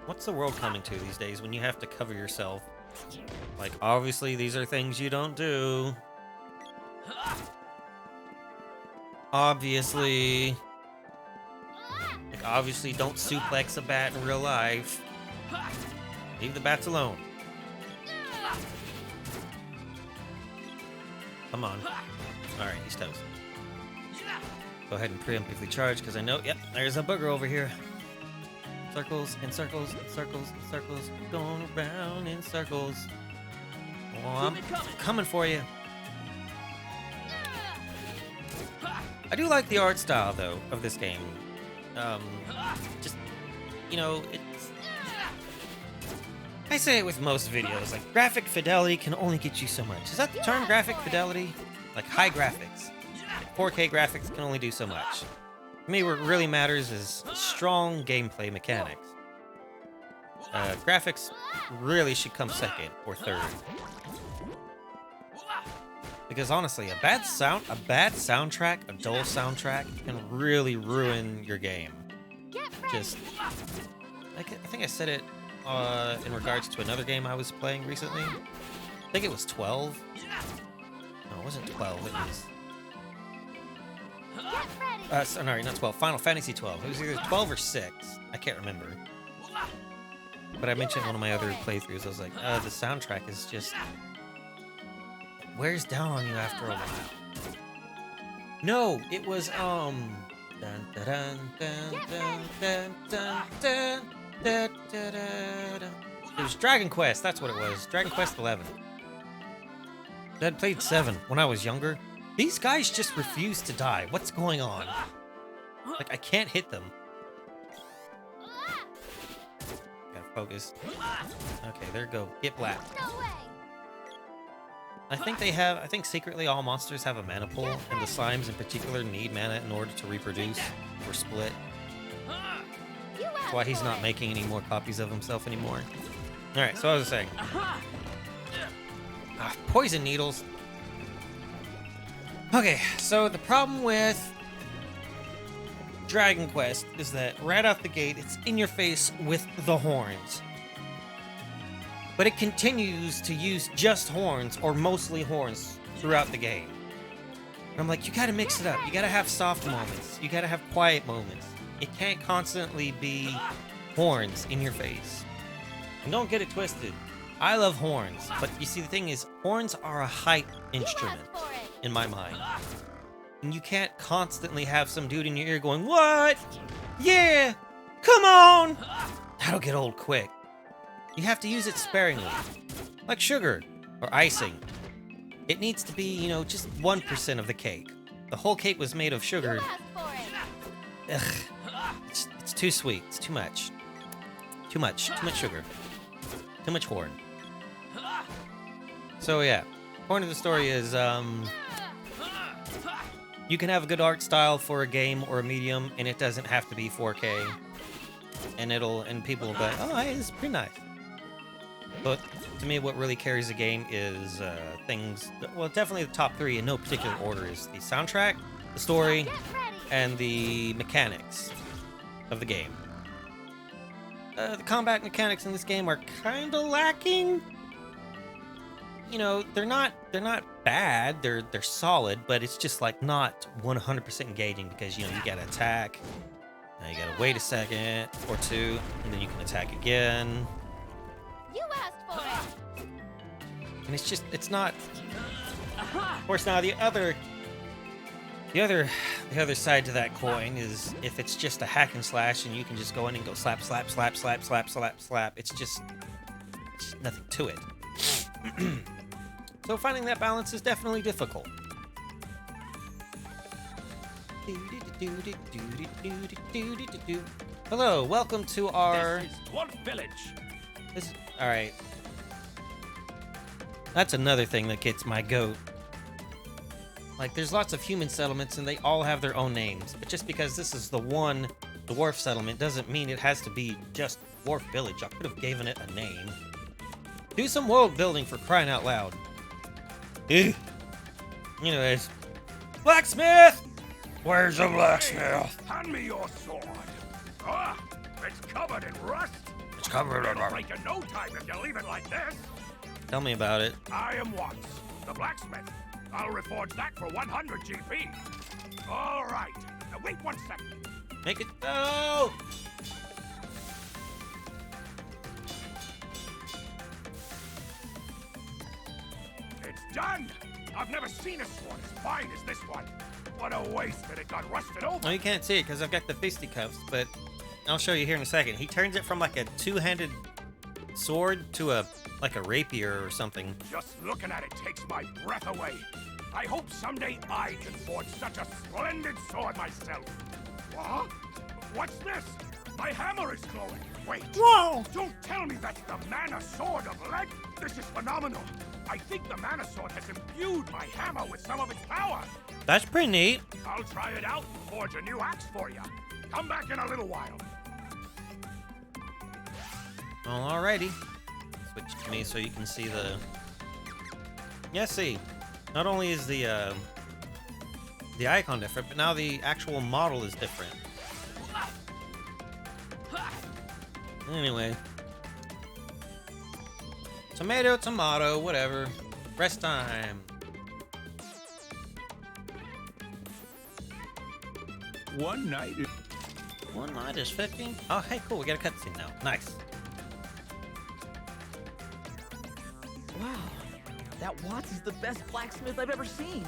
What's the world coming to these days when you have to cover yourself? Like, obviously these are things you don't do. Obviously. Like, obviously don't suplex a bat in real life. Leave the bats alone. Come on. Alright, he's toast. Go ahead and preemptively charge, because I know, yep, there's a booger over here. Circles and circles and circles and circles. Going around in circles. Oh, I'm coming for you. I do like the art style, though, of this game. Just, you know, it's... I say it with most videos, like, graphic fidelity can only get you so much. Is that the term, graphic fidelity? Like, high graphics. Like 4K graphics can only do so much. For me, what really matters is strong gameplay mechanics. Graphics really should come second or third. Because honestly, a bad soundtrack, a dull soundtrack, can really ruin your game. Just, I think I said it in regards to another game I was playing recently. I think it was 12. No, it wasn't 12. It was... sorry, not 12. Final Fantasy 12. It was either 12 or 6. I can't remember. But I mentioned one of my other playthroughs. I was like, the soundtrack is just... wears down on you after a while. No, it was, Dun, dun, dun, dun, dun, dun, dun, dun, dun, dun, dun. It was Dragon Quest. That's what it was. Dragon Quest 11. I had played 7 when I was younger. These guys just refuse to die. What's going on? Like, I can't hit them. Gotta focus. Okay, there you go. Get black. I think secretly all monsters have a mana pool, and the slimes in particular need mana in order to reproduce or split. That's why he's not making any more copies of himself anymore. Alright, so I was saying. Poison needles. Okay, so the problem with Dragon Quest is that right out the gate, it's in your face with the horns. But it continues to use just horns, or mostly horns, throughout the game. And I'm like, you gotta mix it up. You gotta have soft moments. You gotta have quiet moments. It can't constantly be horns in your face. And don't get it twisted. I love horns, but you see, the thing is, horns are a hype instrument, in my mind. And you can't constantly have some dude in your ear going, what? Yeah! Come on! That'll get old quick. You have to use it sparingly. Like sugar, or icing. It needs to be, you know, just 1% of the cake. The whole cake was made of sugar. Ugh. It's too sweet. It's too much. Too much sugar. Too much horn. So yeah, point of the story is, you can have a good art style for a game or a medium, and it doesn't have to be 4K. And people will be like, oh, it's pretty nice. But to me, what really carries the game is things, well, definitely the top 3 in no particular order is the soundtrack, the story, and the mechanics of the game. The combat mechanics in this game are kind of lacking. You know, they're not bad. They're solid, but it's just like not 100% engaging because you gotta attack. Now you gotta wait a second or two, and then you can attack again. You asked for it. And it's not. Of course, now the other side to that coin is if it's just a hack and slash and you can just go in and go slap, slap, slap, slap, slap, slap, slap. It's just nothing to it. So finding that balance is definitely difficult. Hello, welcome to our. This is Dwarf Village. All right. That's another thing that gets my goat. Like, there's lots of human settlements and they all have their own names. But just because this is the one dwarf settlement doesn't mean it has to be just Dwarf Village. I could have given it a name. Do some world building, for crying out loud. Anyways. Blacksmith! Where's the blacksmith? Hand me your sword. Ah, it's covered in rust. It's covered in It'll rust. break in no time if you leave it like this. Tell me about it. I am Watts, the blacksmith. I'll reforge that for 100 GP. All right. Now wait 1 second. Make it go! It's done. I've never seen a sword as fine as this one. What a waste that it got rusted over. Well, you can't see it because I've got the fisticuffs, but I'll show you here in a second. He turns it from like a two-handed sword to a rapier or something. Just looking at it takes my breath away. I hope someday I can forge such a splendid sword myself. What? What's this? My hammer is glowing. Wait. Whoa! Don't tell me that's the Mana Sword of Lead. This is phenomenal. I think the Mana Sword has imbued my hammer with some of its power. That's pretty neat. I'll try it out and forge a new axe for you. Come back in a little while. Well, alrighty. Switch to me so you can see the. Yeah, see. Not only is the icon different, but now the actual model is different. Anyway. Tomato, tomato, whatever. Rest time. One night is 15? Oh, hey, cool. We got a cutscene now. Nice. Wow, that Watts is the best blacksmith I've ever seen.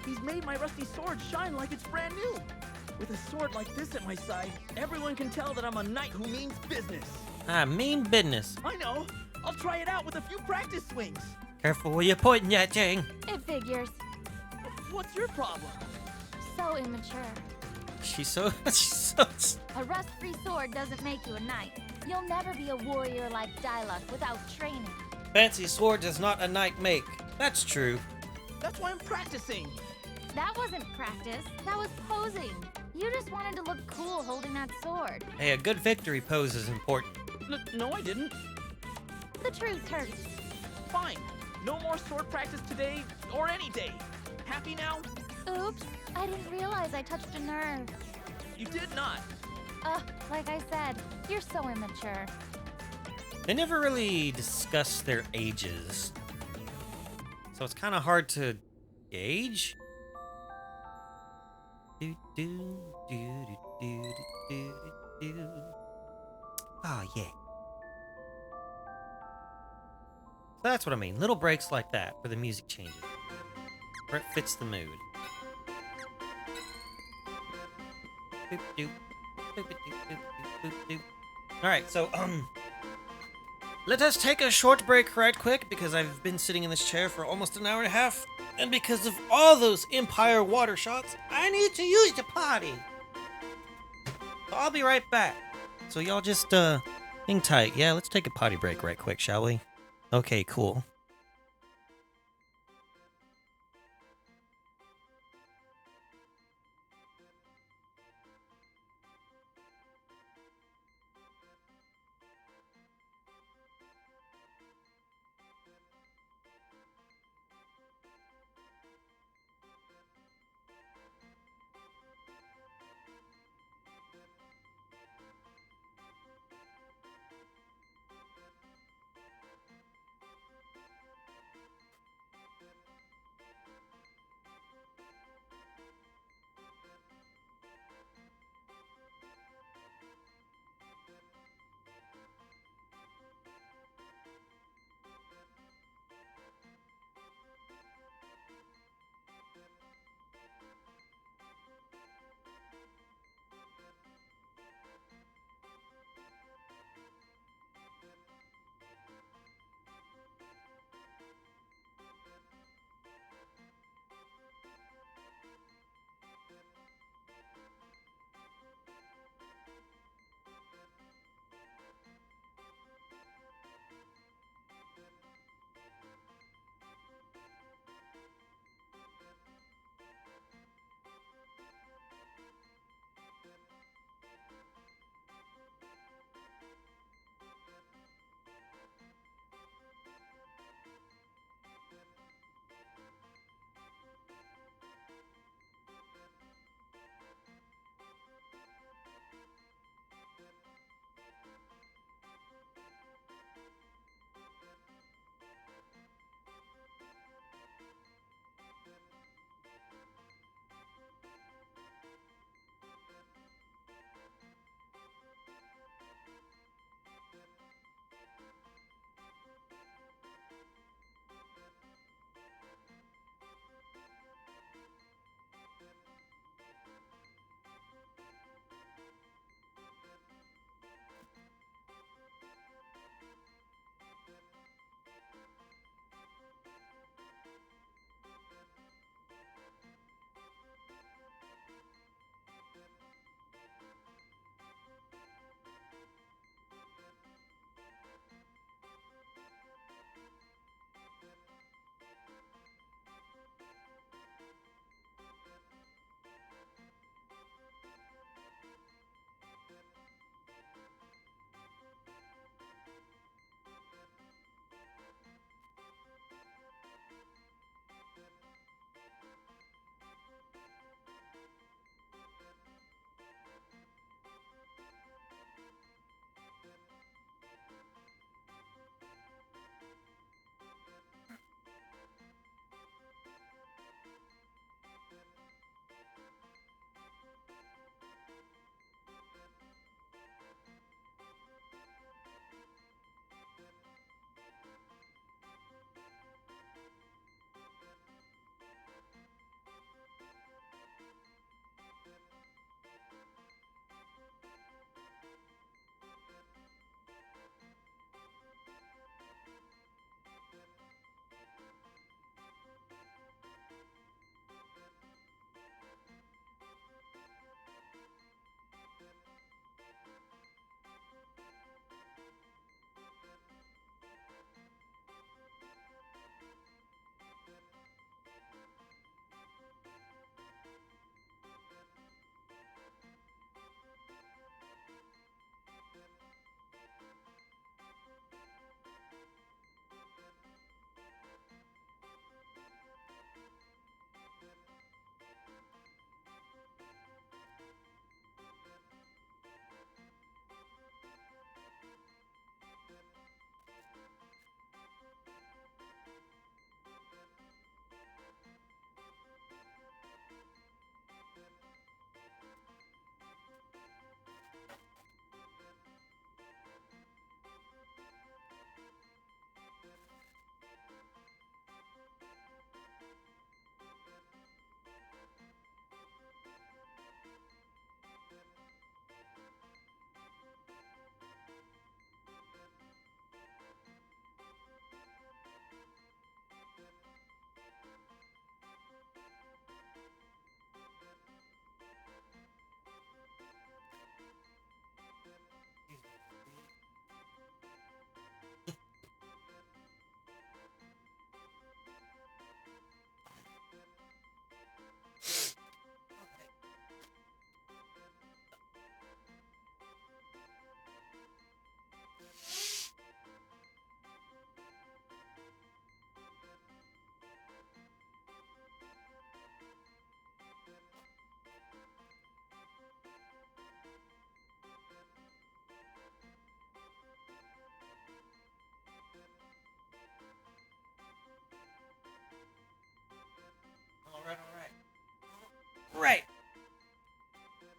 He's made my rusty sword shine like it's brand new. With a sword like this at my side, everyone can tell that I'm a knight who means business. I mean business. I know. I'll try it out with a few practice swings. Careful where you're pointing that thing. It figures. What's your problem? So immature. She's so. A rust-free sword doesn't make you a knight. You'll never be a warrior like Diluc without training. Fancy sword does not a knight make. That's true. That's why I'm practicing. That wasn't practice. That was posing. You just wanted to look cool holding that sword. Hey, a good victory pose is important. No, I didn't. The truth hurts. Fine. No more sword practice today or any day. Happy now? Oops. I didn't realize I touched a nerve. You did not. Like I said, you're so immature. They never really discuss their ages. So it's kind of hard to gauge. Oh, yeah. So that's what I mean. Little breaks like that where the music changes. Where it fits the mood. Alright, so, let us take a short break right quick because I've been sitting in this chair for almost an hour and a half. And because of all those Empire water shots, I need to use the potty. So I'll be right back. So y'all just, hang tight. Yeah, let's take a potty break right quick, shall we? Okay, cool.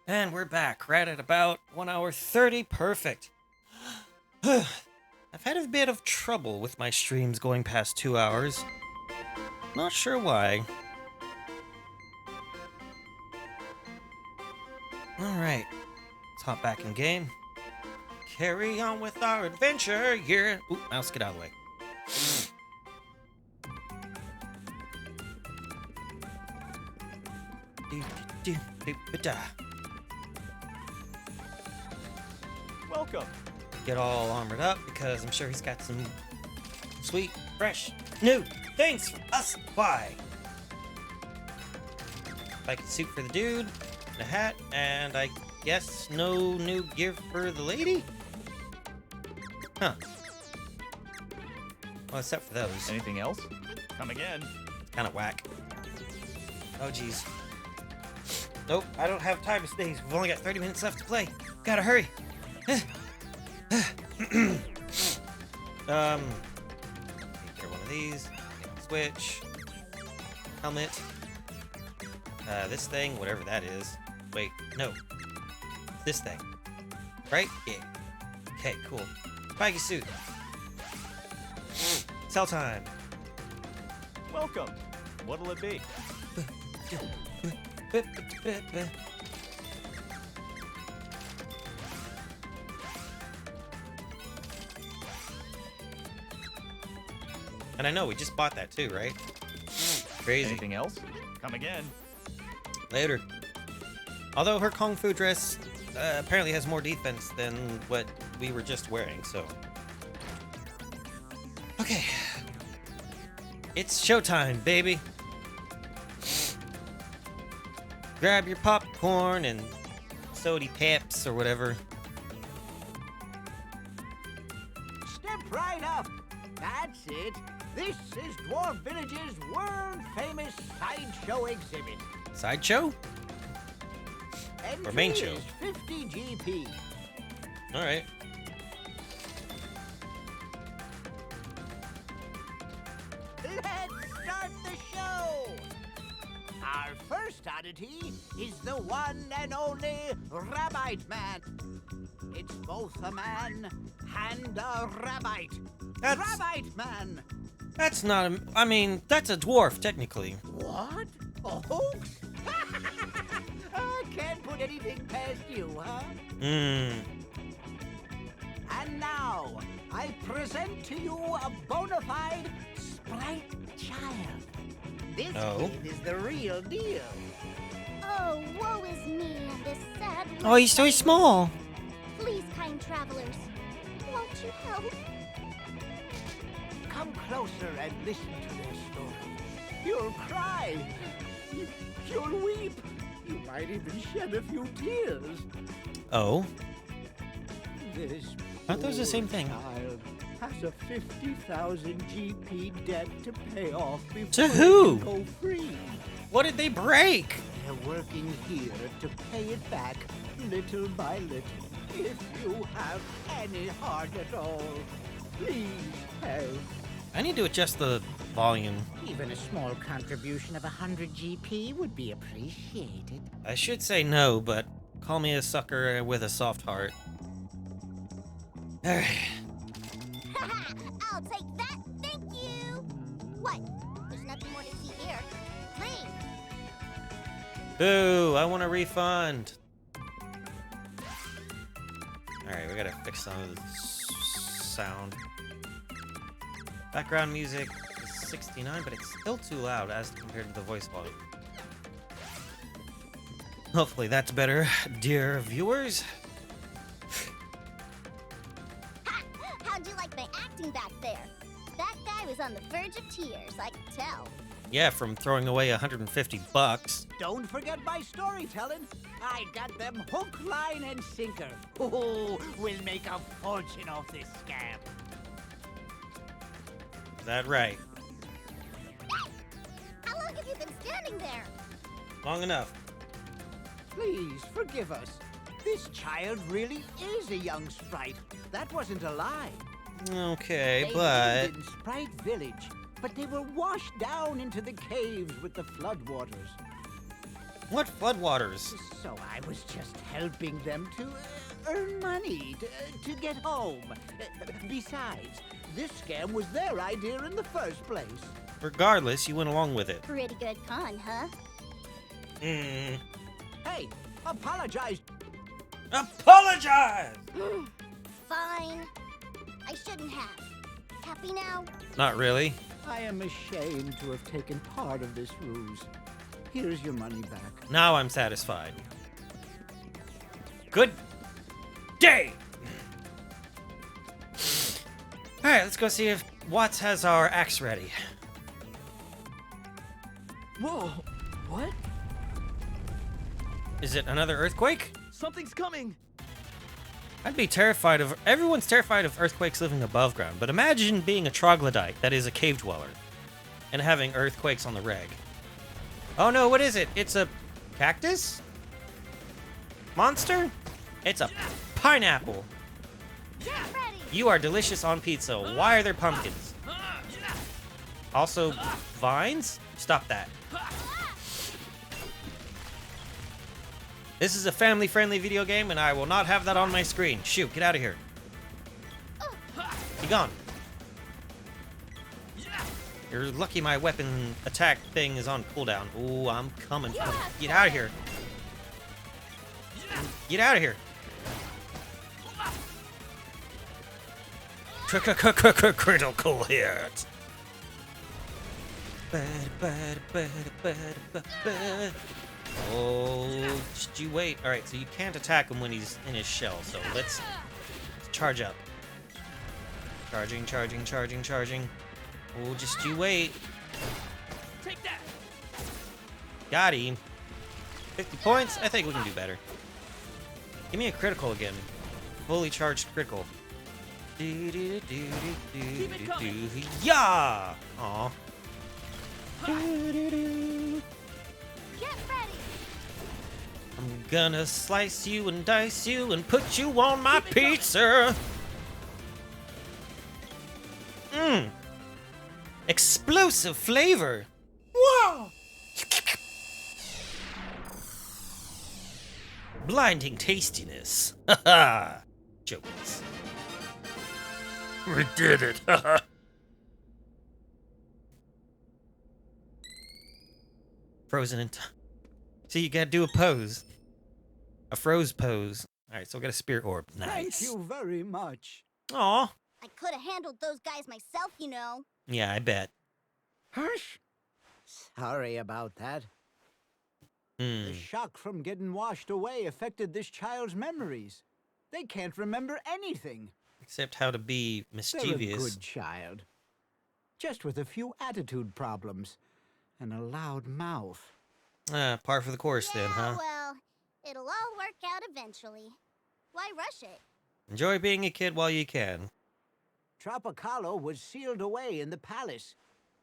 And we're back, right at about 1 hour 30. Perfect. I've had a bit of trouble with my streams going past 2 hours. Not sure why. Alright, let's hop back in game. Carry on with our adventure, yeah. Ooh, mouse, get out of the way. Welcome. Get all armored up because I'm sure he's got some sweet, fresh, new things for us to buy. Like a suit for the dude, and a hat, and I guess no new gear for the lady? Huh. Well, except for those. Anything else? Come again. Kind of whack. Oh, jeez. Nope, I don't have time to stay. We've only got 30 minutes left to play. Gotta hurry. Take one of these. Switch. Helmet. This thing, whatever that is. Wait, no. This thing. Right? Yeah. Okay, cool. Spiky suit. Sell time. Welcome. What'll it be? And I know we just bought that too, right? Crazy. Anything else? Come again. Later. Although her Kung Fu dress apparently has more defense than what we were just wearing, so. Okay. It's showtime, baby. Grab your popcorn and sody peps or whatever. Step right up. That's it. This is Dwarf Village's world-famous sideshow exhibit. Sideshow? Or main show? Is 50 GP. All right. Let's start the show. Our first oddity is the one and only Rabbite Man. It's both a man and a rabbite. Rabbite Man. That's not a... I mean, that's a dwarf, technically. What? A hoax? I can't put anything past you, huh? And now, I present to you a bona fide sprite child. This kid is the real deal. Oh, woe is me and this sad... Oh, he's so small. Please, kind travelers, won't you help? Come closer and listen to their story. You'll cry. You'll weep. You might even shed a few tears. Oh. This Aren't those the same thing? child has a 50,000 GP debt to pay off before To who? he can go free. What did they break? They're working here to pay it back little by little. If you have any heart at all, please help. I need to adjust the volume. Even a small contribution of 100 GP would be appreciated. I should say no, but call me a sucker with a soft heart. Alright. I'll take that, thank you! What? There's nothing more to see here. Lane! Boo, I want a refund. Alright, we gotta fix some of the sound. Background music is 69, but it's still too loud as compared to the voice volume. Hopefully that's better, dear viewers. Ha! How'd you like my acting back there? That guy was on the verge of tears, I could tell. Yeah, from throwing away $150. Don't forget my storytelling. I got them hook, line, and sinker. Oh, we'll make a fortune off this scam. Is that right? How long have you been standing there? Long enough. Please forgive us. This child really is a young sprite. That wasn't a lie. Okay, They but... lived in Sprite Village, but they were washed down into the caves with the floodwaters. What floodwaters? So I was just helping them to earn money, to get home. Besides, this scam was their idea in the first place. Regardless, you went along with it. Pretty good con, huh? Hey, apologize. Apologize! Fine. I shouldn't have. Happy now? Not really. I am ashamed to have taken part of this ruse. Here's your money back. Now I'm satisfied. Good day! Alright, let's go see if Watts has our axe ready. Whoa! What? Is it another earthquake? Something's coming! I'd be terrified of... Everyone's terrified of earthquakes living above ground, but imagine being a troglodyte, that is a cave dweller, and having earthquakes on the reg. Oh no, what is it? It's a cactus? Monster? It's a pineapple. You are delicious on pizza. Why are there pumpkins? Also, vines? Stop that. This is a family-friendly video game, and I will not have that on my screen. Shoot, get out of here. Be gone. You're lucky my weapon attack thing is on cooldown. Ooh, I'm coming. Get out of here. Get out of here. Critical hit. Oh, just you wait. All right, so you can't attack him when he's in his shell. So let's charge up. Charging. Oh, just you wait. Take that. Got him. 50 points. I think we can do better. Give me a critical again. Fully charged critical. Keep it coming. Yeah. Aw. Get ready. I'm gonna slice you and dice you and put you on my pizza. Mmm. Explosive flavor. Wow. Blinding tastiness. Haha. Jokes. We did it. Frozen in time. See, you gotta do a pose. A froze pose. Alright, so we got a spirit orb. Nice. Thank you very much. Aw. I could have handled those guys myself, you know. Yeah, I bet. Hush. Sorry about that. The shock from getting washed away affected this child's memories. They can't remember anything. Except how to be mischievous. They're a good child. Just with a few attitude problems. And a loud mouth. Par for the course then, huh? Well, it'll all work out eventually. Why rush it? Enjoy being a kid while you can. Tropicalo was sealed away in the palace.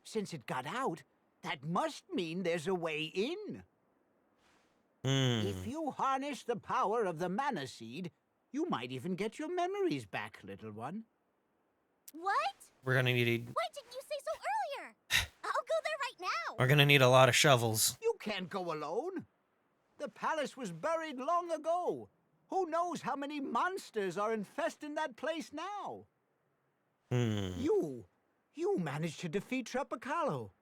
Since it got out, that must mean there's a way in. If you harness the power of the mana seed, you might even get your memories back, little one. What? We're gonna need. Why didn't you say so earlier? I'll go there right now. We're gonna need a lot of shovels. You can't go alone. The palace was buried long ago. Who knows how many monsters are infesting that place now? You managed to defeat Tropicalo.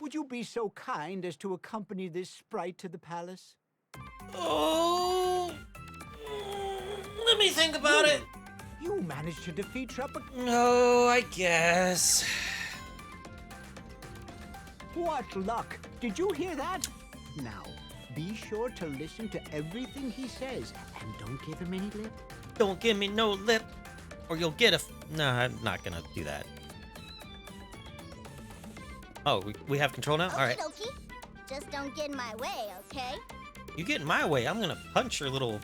Would you be so kind as to accompany this sprite to the palace? Oh, let me think about it. You managed to defeat Tropicalo. No, I guess. What luck! Did you hear that? Now, be sure to listen to everything he says, and don't give him any lip. Don't give me no lip, or you'll get a... No, I'm not gonna do that. Oh, we have control now? Alright. Okie dokie. Just don't get in my way, okay? You get in my way, I'm gonna punch your little...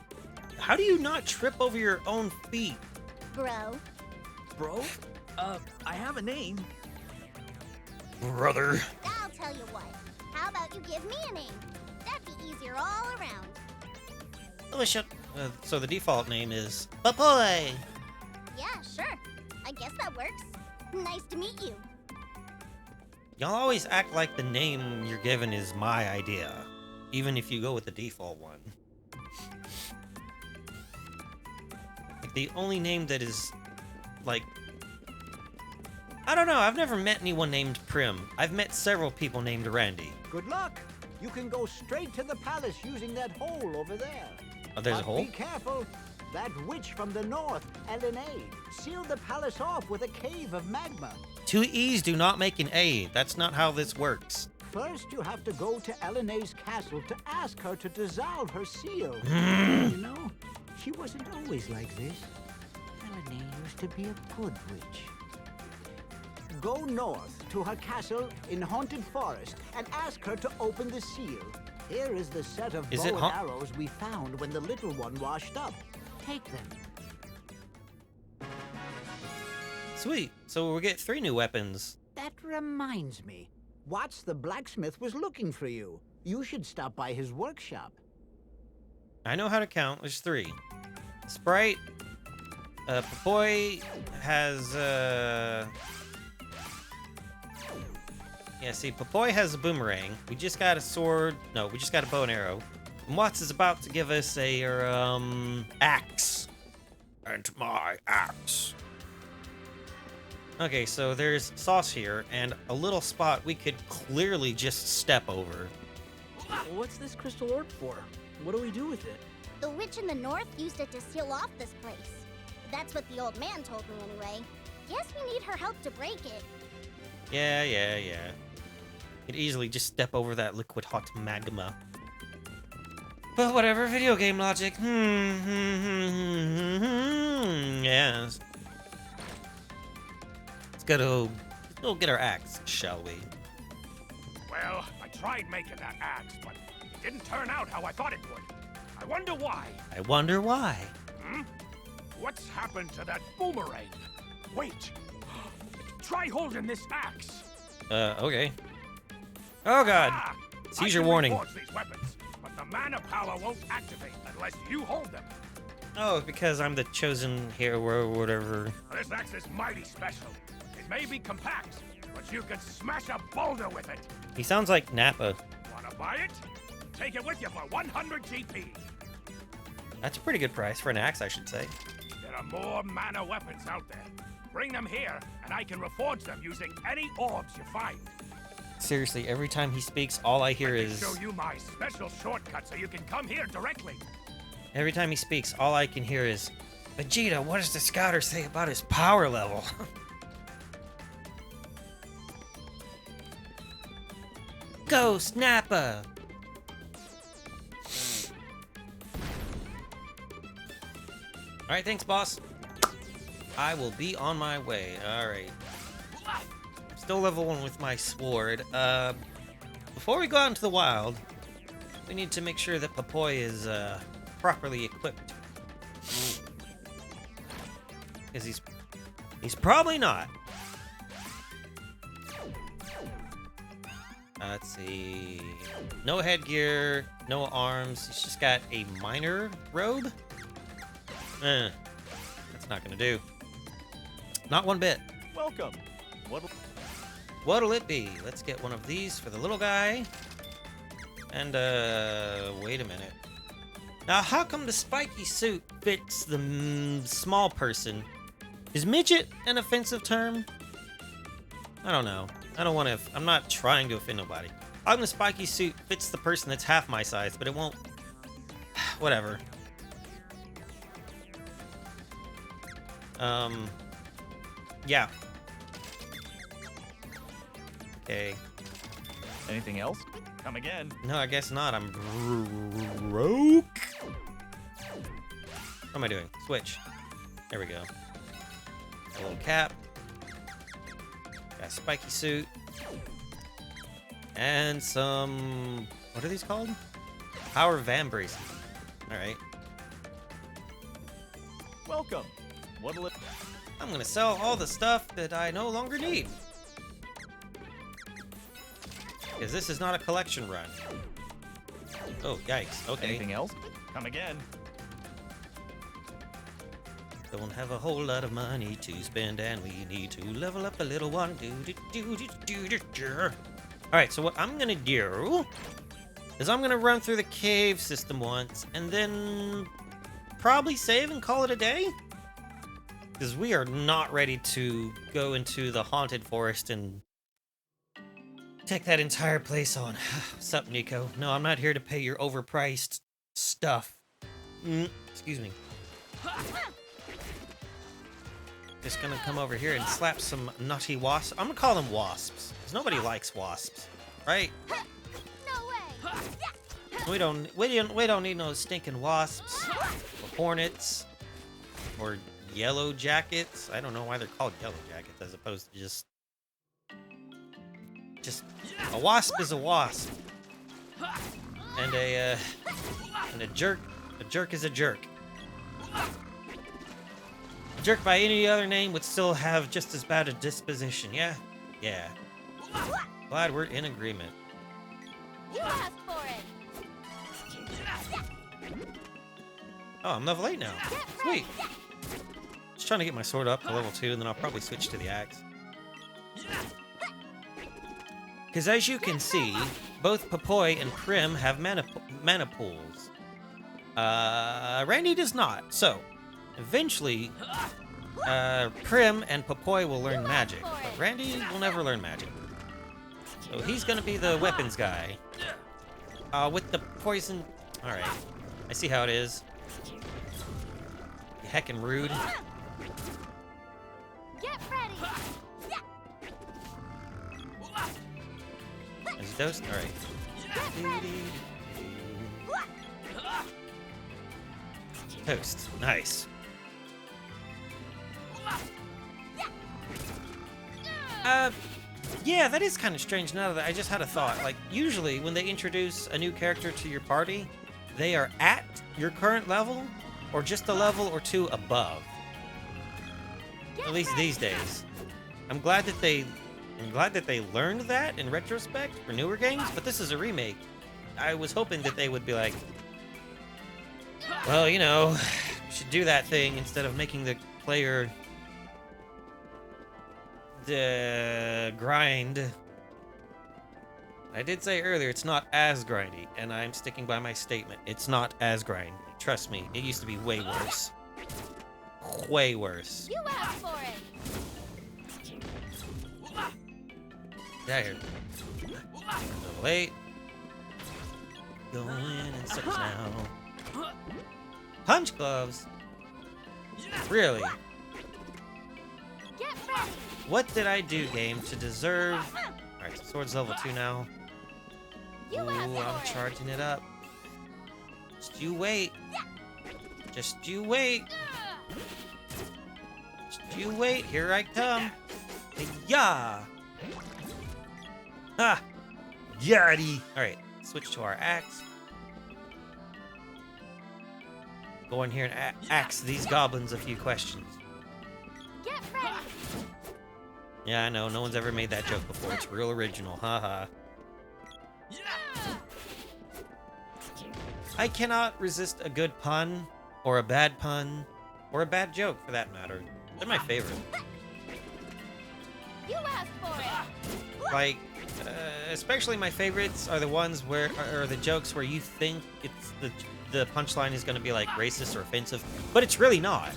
How do you not trip over your own feet? Bro. Bro? I have a name. Brother. I'll tell you what. How about you give me a name? That'd be easier all around. So the default name is... Papoy! Yeah, sure. I guess that works. Nice to meet you. Y'all always act like the name you're given is my idea. even if you go with the default one. Like, the only name that is, like... I don't know, I've never met anyone named Prim. I've met several people named Randy. Good luck. You can go straight to the palace using that hole over there. Oh, there's a hole? Be careful. That witch from the north, Elinade, sealed the palace off with a cave of magma. 2 E's do not make an A. That's not how this works. First, you have to go to Elinade's castle to ask her to dissolve her seal. You know, she wasn't always like this. Elinade used to be a good witch. Go north to her castle in Haunted Forest and ask her to open the seal. Here is the set of bow and arrows we found when the little one washed up. Take them. Sweet. So we'll get 3 new weapons. That reminds me. Watts the blacksmith was looking for you. You should stop by his workshop. I know how to count. There's 3. Sprite. Papoy has, Yeah, see, Papoy has a boomerang. We just got a sword. No, we just got a bow and arrow. And Watts is about to give us a, axe. And my axe. Okay, so there's Sauce here, and a little spot we could clearly just step over. What's this crystal orb for? What do we do with it? The witch in the north used it to seal off this place. That's what the old man told me anyway. Guess we need her help to break it. Yeah. Could easily just step over that liquid hot magma. But whatever, video game logic. Yes. Let's go get our axe, shall we? Well, I tried making that axe, but it didn't turn out how I thought it would. I wonder why. I wonder why. What's happened to that boomerang? Wait. Try holding this axe. Okay. Oh god. Seizure warning. I can reforge these weapons, but the mana power won't activate unless you hold them. Oh, because I'm the chosen hero or whatever. This axe is mighty special. It may be compact, but you can smash a boulder with it. He sounds like Nappa. Wanna buy it? Take it with you for 100 GP. That's a pretty good price for an axe, I should say. There are more mana weapons out there. Bring them here, and I can reforge them using any orbs you find. Seriously, every time he speaks, all I hear is... Show you my special shortcut so you can come here directly. Every time he speaks, all I can hear is, Vegeta, what does the scouter say about his power level? Go, Nappa! Alright, thanks, boss. I will be on my way. Alright. Still level 1 with my sword. Before we go out into the wild, we need to make sure that Papoy is properly equipped. Because he's probably not. Let's see. No headgear, no arms. He's just got a minor robe. That's not gonna do. Not one bit. Welcome. What'll it be? Let's get one of these for the little guy. And, wait a minute. Now, how come the spiky suit fits the small person? Is midget an offensive term? I don't know. I don't want to... I'm not trying to offend nobody. How come the spiky suit fits the person that's half my size, but it won't... Whatever. Yeah. Okay. Anything else? Come again. No, I guess not. I'm broke. What am I doing? Switch. There we go. A little cap. Got a spiky suit. And some... What are these called? Power Vambraces. Alright. Welcome. What'll it... I'm gonna sell all the stuff that I no longer need. Because this is not a collection run. Oh, yikes. Okay. Anything else? Come again. Don't have a whole lot of money to spend, and we need to level up a little one. Alright, so what I'm gonna do is I'm gonna run through the cave system once, and then probably save and call it a day. Because we are not ready to go into the haunted forest and take that entire place on. What's up, Nico? No, I'm not here to pay your overpriced stuff. Excuse me. Just gonna come over here and slap some nutty wasps. I'm gonna call them wasps, because nobody likes wasps, right? We don't need no stinking wasps or hornets or yellow jackets. I don't know why they're called yellow jackets as opposed to just a wasp is a wasp. And a jerk is a jerk. A jerk by any other name would still have just as bad a disposition, yeah? Yeah. Glad we're in agreement. You asked for it. Oh, I'm level 8 now. Sweet. Just trying to get my sword up to level 2, and then I'll probably switch to the axe. Because as you can see, both Popoi and Prim have mana pools. Randy does not. So, eventually, Prim and Popoi will learn magic, but Randy will never learn magic. So he's gonna be the weapons guy. With the poison... Alright. I see how it is. You heckin' rude. Get ready. Is he dosed? Alright. Toast. Nice. Yeah, that is kind of strange now that I just had a thought. Like, usually when they introduce a new character to your party, they are at your current level or just a level or two above. At least these days. I'm glad that they learned that in retrospect for newer games, but this is a remake. I was hoping that they would be like, well, you know, we should do that thing instead of making the player grind. I did say earlier it's not as grindy, and I'm sticking by my statement. It's not as grindy. Trust me, it used to be way worse. Way worse. You asked for it. Get out here. Level 8. Going in search now. Punch gloves? Really? Get ready. What did I do, game, to deserve... Alright, so sword's level 2 now. Ooh, I'm charging it up. Just you wait. Just you wait. Just you wait. Here I come. Yeah. Ha! Yaddy! Alright, switch to our axe. Go in here and axe these goblins a few questions. Get ready. Yeah, I know. No one's ever made that joke before. It's real original. Haha. I cannot resist a good pun, or a bad pun, or a bad joke, for that matter. They're my favorite. You asked for it. Like, especially my favorites are the ones where, or the jokes where you think it's the punchline is going to be like racist or offensive, but it's really not.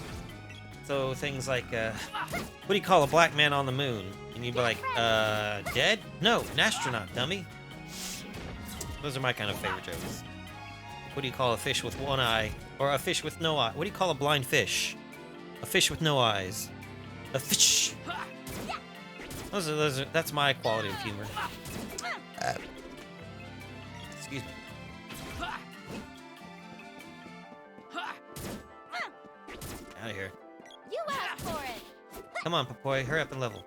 So things like, what do you call a black man on the moon? And you'd be like, dead? No, an astronaut, dummy. Those are my kind of favorite jokes. What do you call a fish with one eye? Or a fish with no eye? What do you call a blind fish? A fish with no eyes. A fish. That's my quality of humor. Excuse me. Out of here. You asked for it. Come on, Popoi, hurry up and level.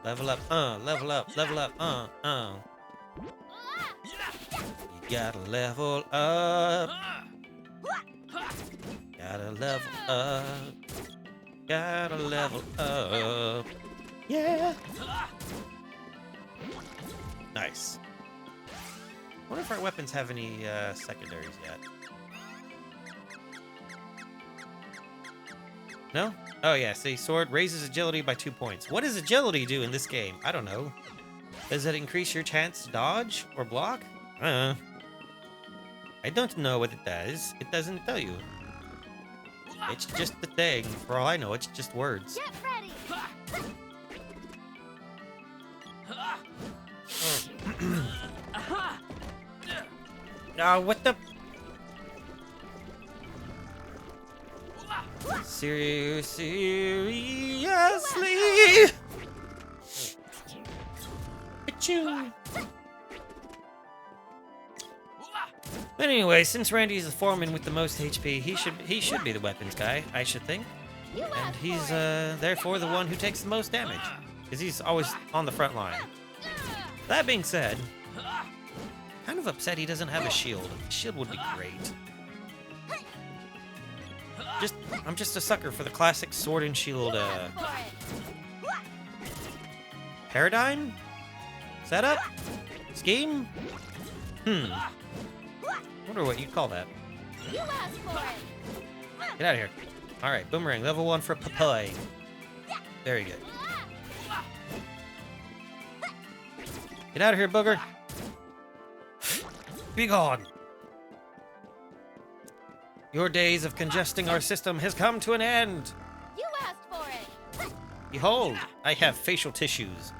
Level up, level up, level up, You gotta level up. Gotta level up. Gotta level up. Yeah. Nice. I wonder if our weapons have any secondaries yet. No? Oh yeah, see, sword raises agility by 2 points. What does agility do in this game? I don't know. Does it increase your chance to dodge or block? I don't know. I don't know what it does. It doesn't tell you. It's just a thing. For all I know, it's just words. Get ready. What the? Seriously? Achoo. But anyway, since Randy's the foreman with the most HP, he should be the weapons guy, I should think. And he's therefore the one who takes the most damage, because he's always on the front line. That being said, kind of upset he doesn't have a shield. A shield would be great. I'm just a sucker for the classic sword and shield paradigm? Setup? Scheme? Wonder what you'd call that. You asked for it. Get out of here. Alright, boomerang, level 1 for Papai. Very good. Get out of here, booger. Be gone. Your days of congesting our system has come to an end. You asked for it. Behold, I have facial tissues.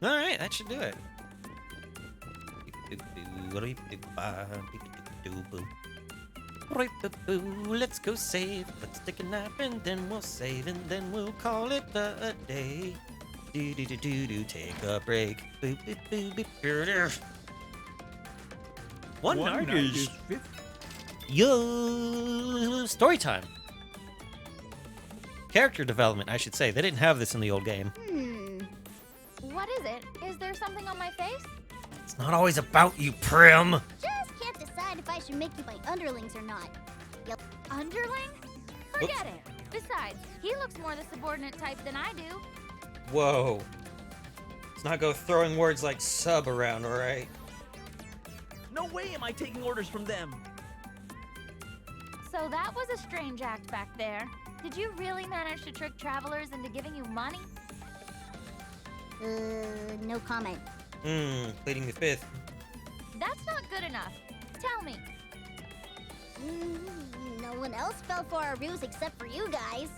Alright, that should do it. Let's go save. Let's take a nap and then we'll save and then we'll call it a day. Take a break. One night is Yo, story time. Character development, I should say. They didn't have this in the old game. What is it? Is there something on my face? It's not always about you, Prim. Just can't decide if I should make you my underlings or not. Yep. Underling? Forget it. Besides, he looks more the subordinate type than I do. Whoa. Let's not go throwing words like sub around, alright? No way am I taking orders from them. So that was a strange act back there. Did you really manage to trick travelers into giving you money? No comment. Pleading the fifth. That's not good enough. Tell me. No one else fell for our ruse except for you guys.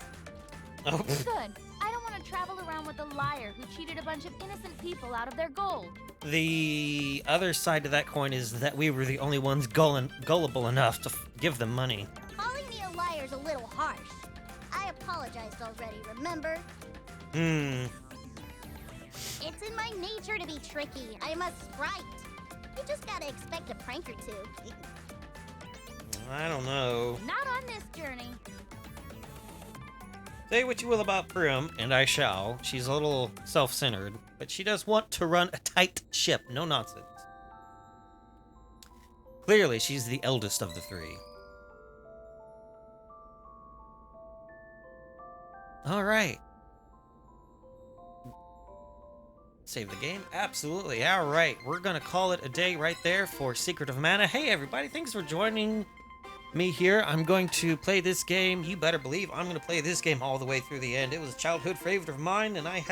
Oh. Good. I don't want to travel around with a liar who cheated a bunch of innocent people out of their gold. The other side to that coin is that we were the only ones gullible enough to give them money. Calling me a liar's a little harsh. I apologized already, remember? It's in my nature to be tricky. I'm a sprite. You just gotta expect a prank or two. I don't know. Not on this journey. Say what you will about Prim, and I shall. She's a little self-centered, but she does want to run a tight ship. No nonsense. Clearly, she's the eldest of the three. All right. Save the game? Absolutely. All right. We're going to call it a day right there for Secret of Mana. Hey, everybody. Thanks for joining me here. I'm going to play this game. You better believe I'm going to play this game all the way through the end. It was a childhood favorite of mine, and I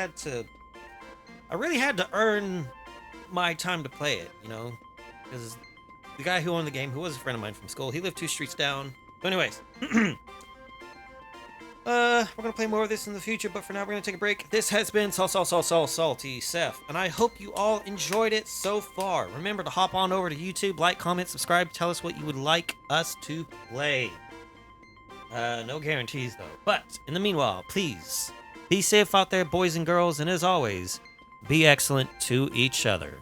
really had to earn my time to play it, you know? Because the guy who owned the game, who was a friend of mine from school, he lived 2 streets down. But anyways. We're going to play more of this in the future, but for now we're going to take a break. This has been Salty Seth, and I hope you all enjoyed it so far. Remember to hop on over to YouTube, like, comment, subscribe, tell us what you would like us to play. No guarantees, though. But, in the meanwhile, please, be safe out there, boys and girls, and as always, be excellent to each other.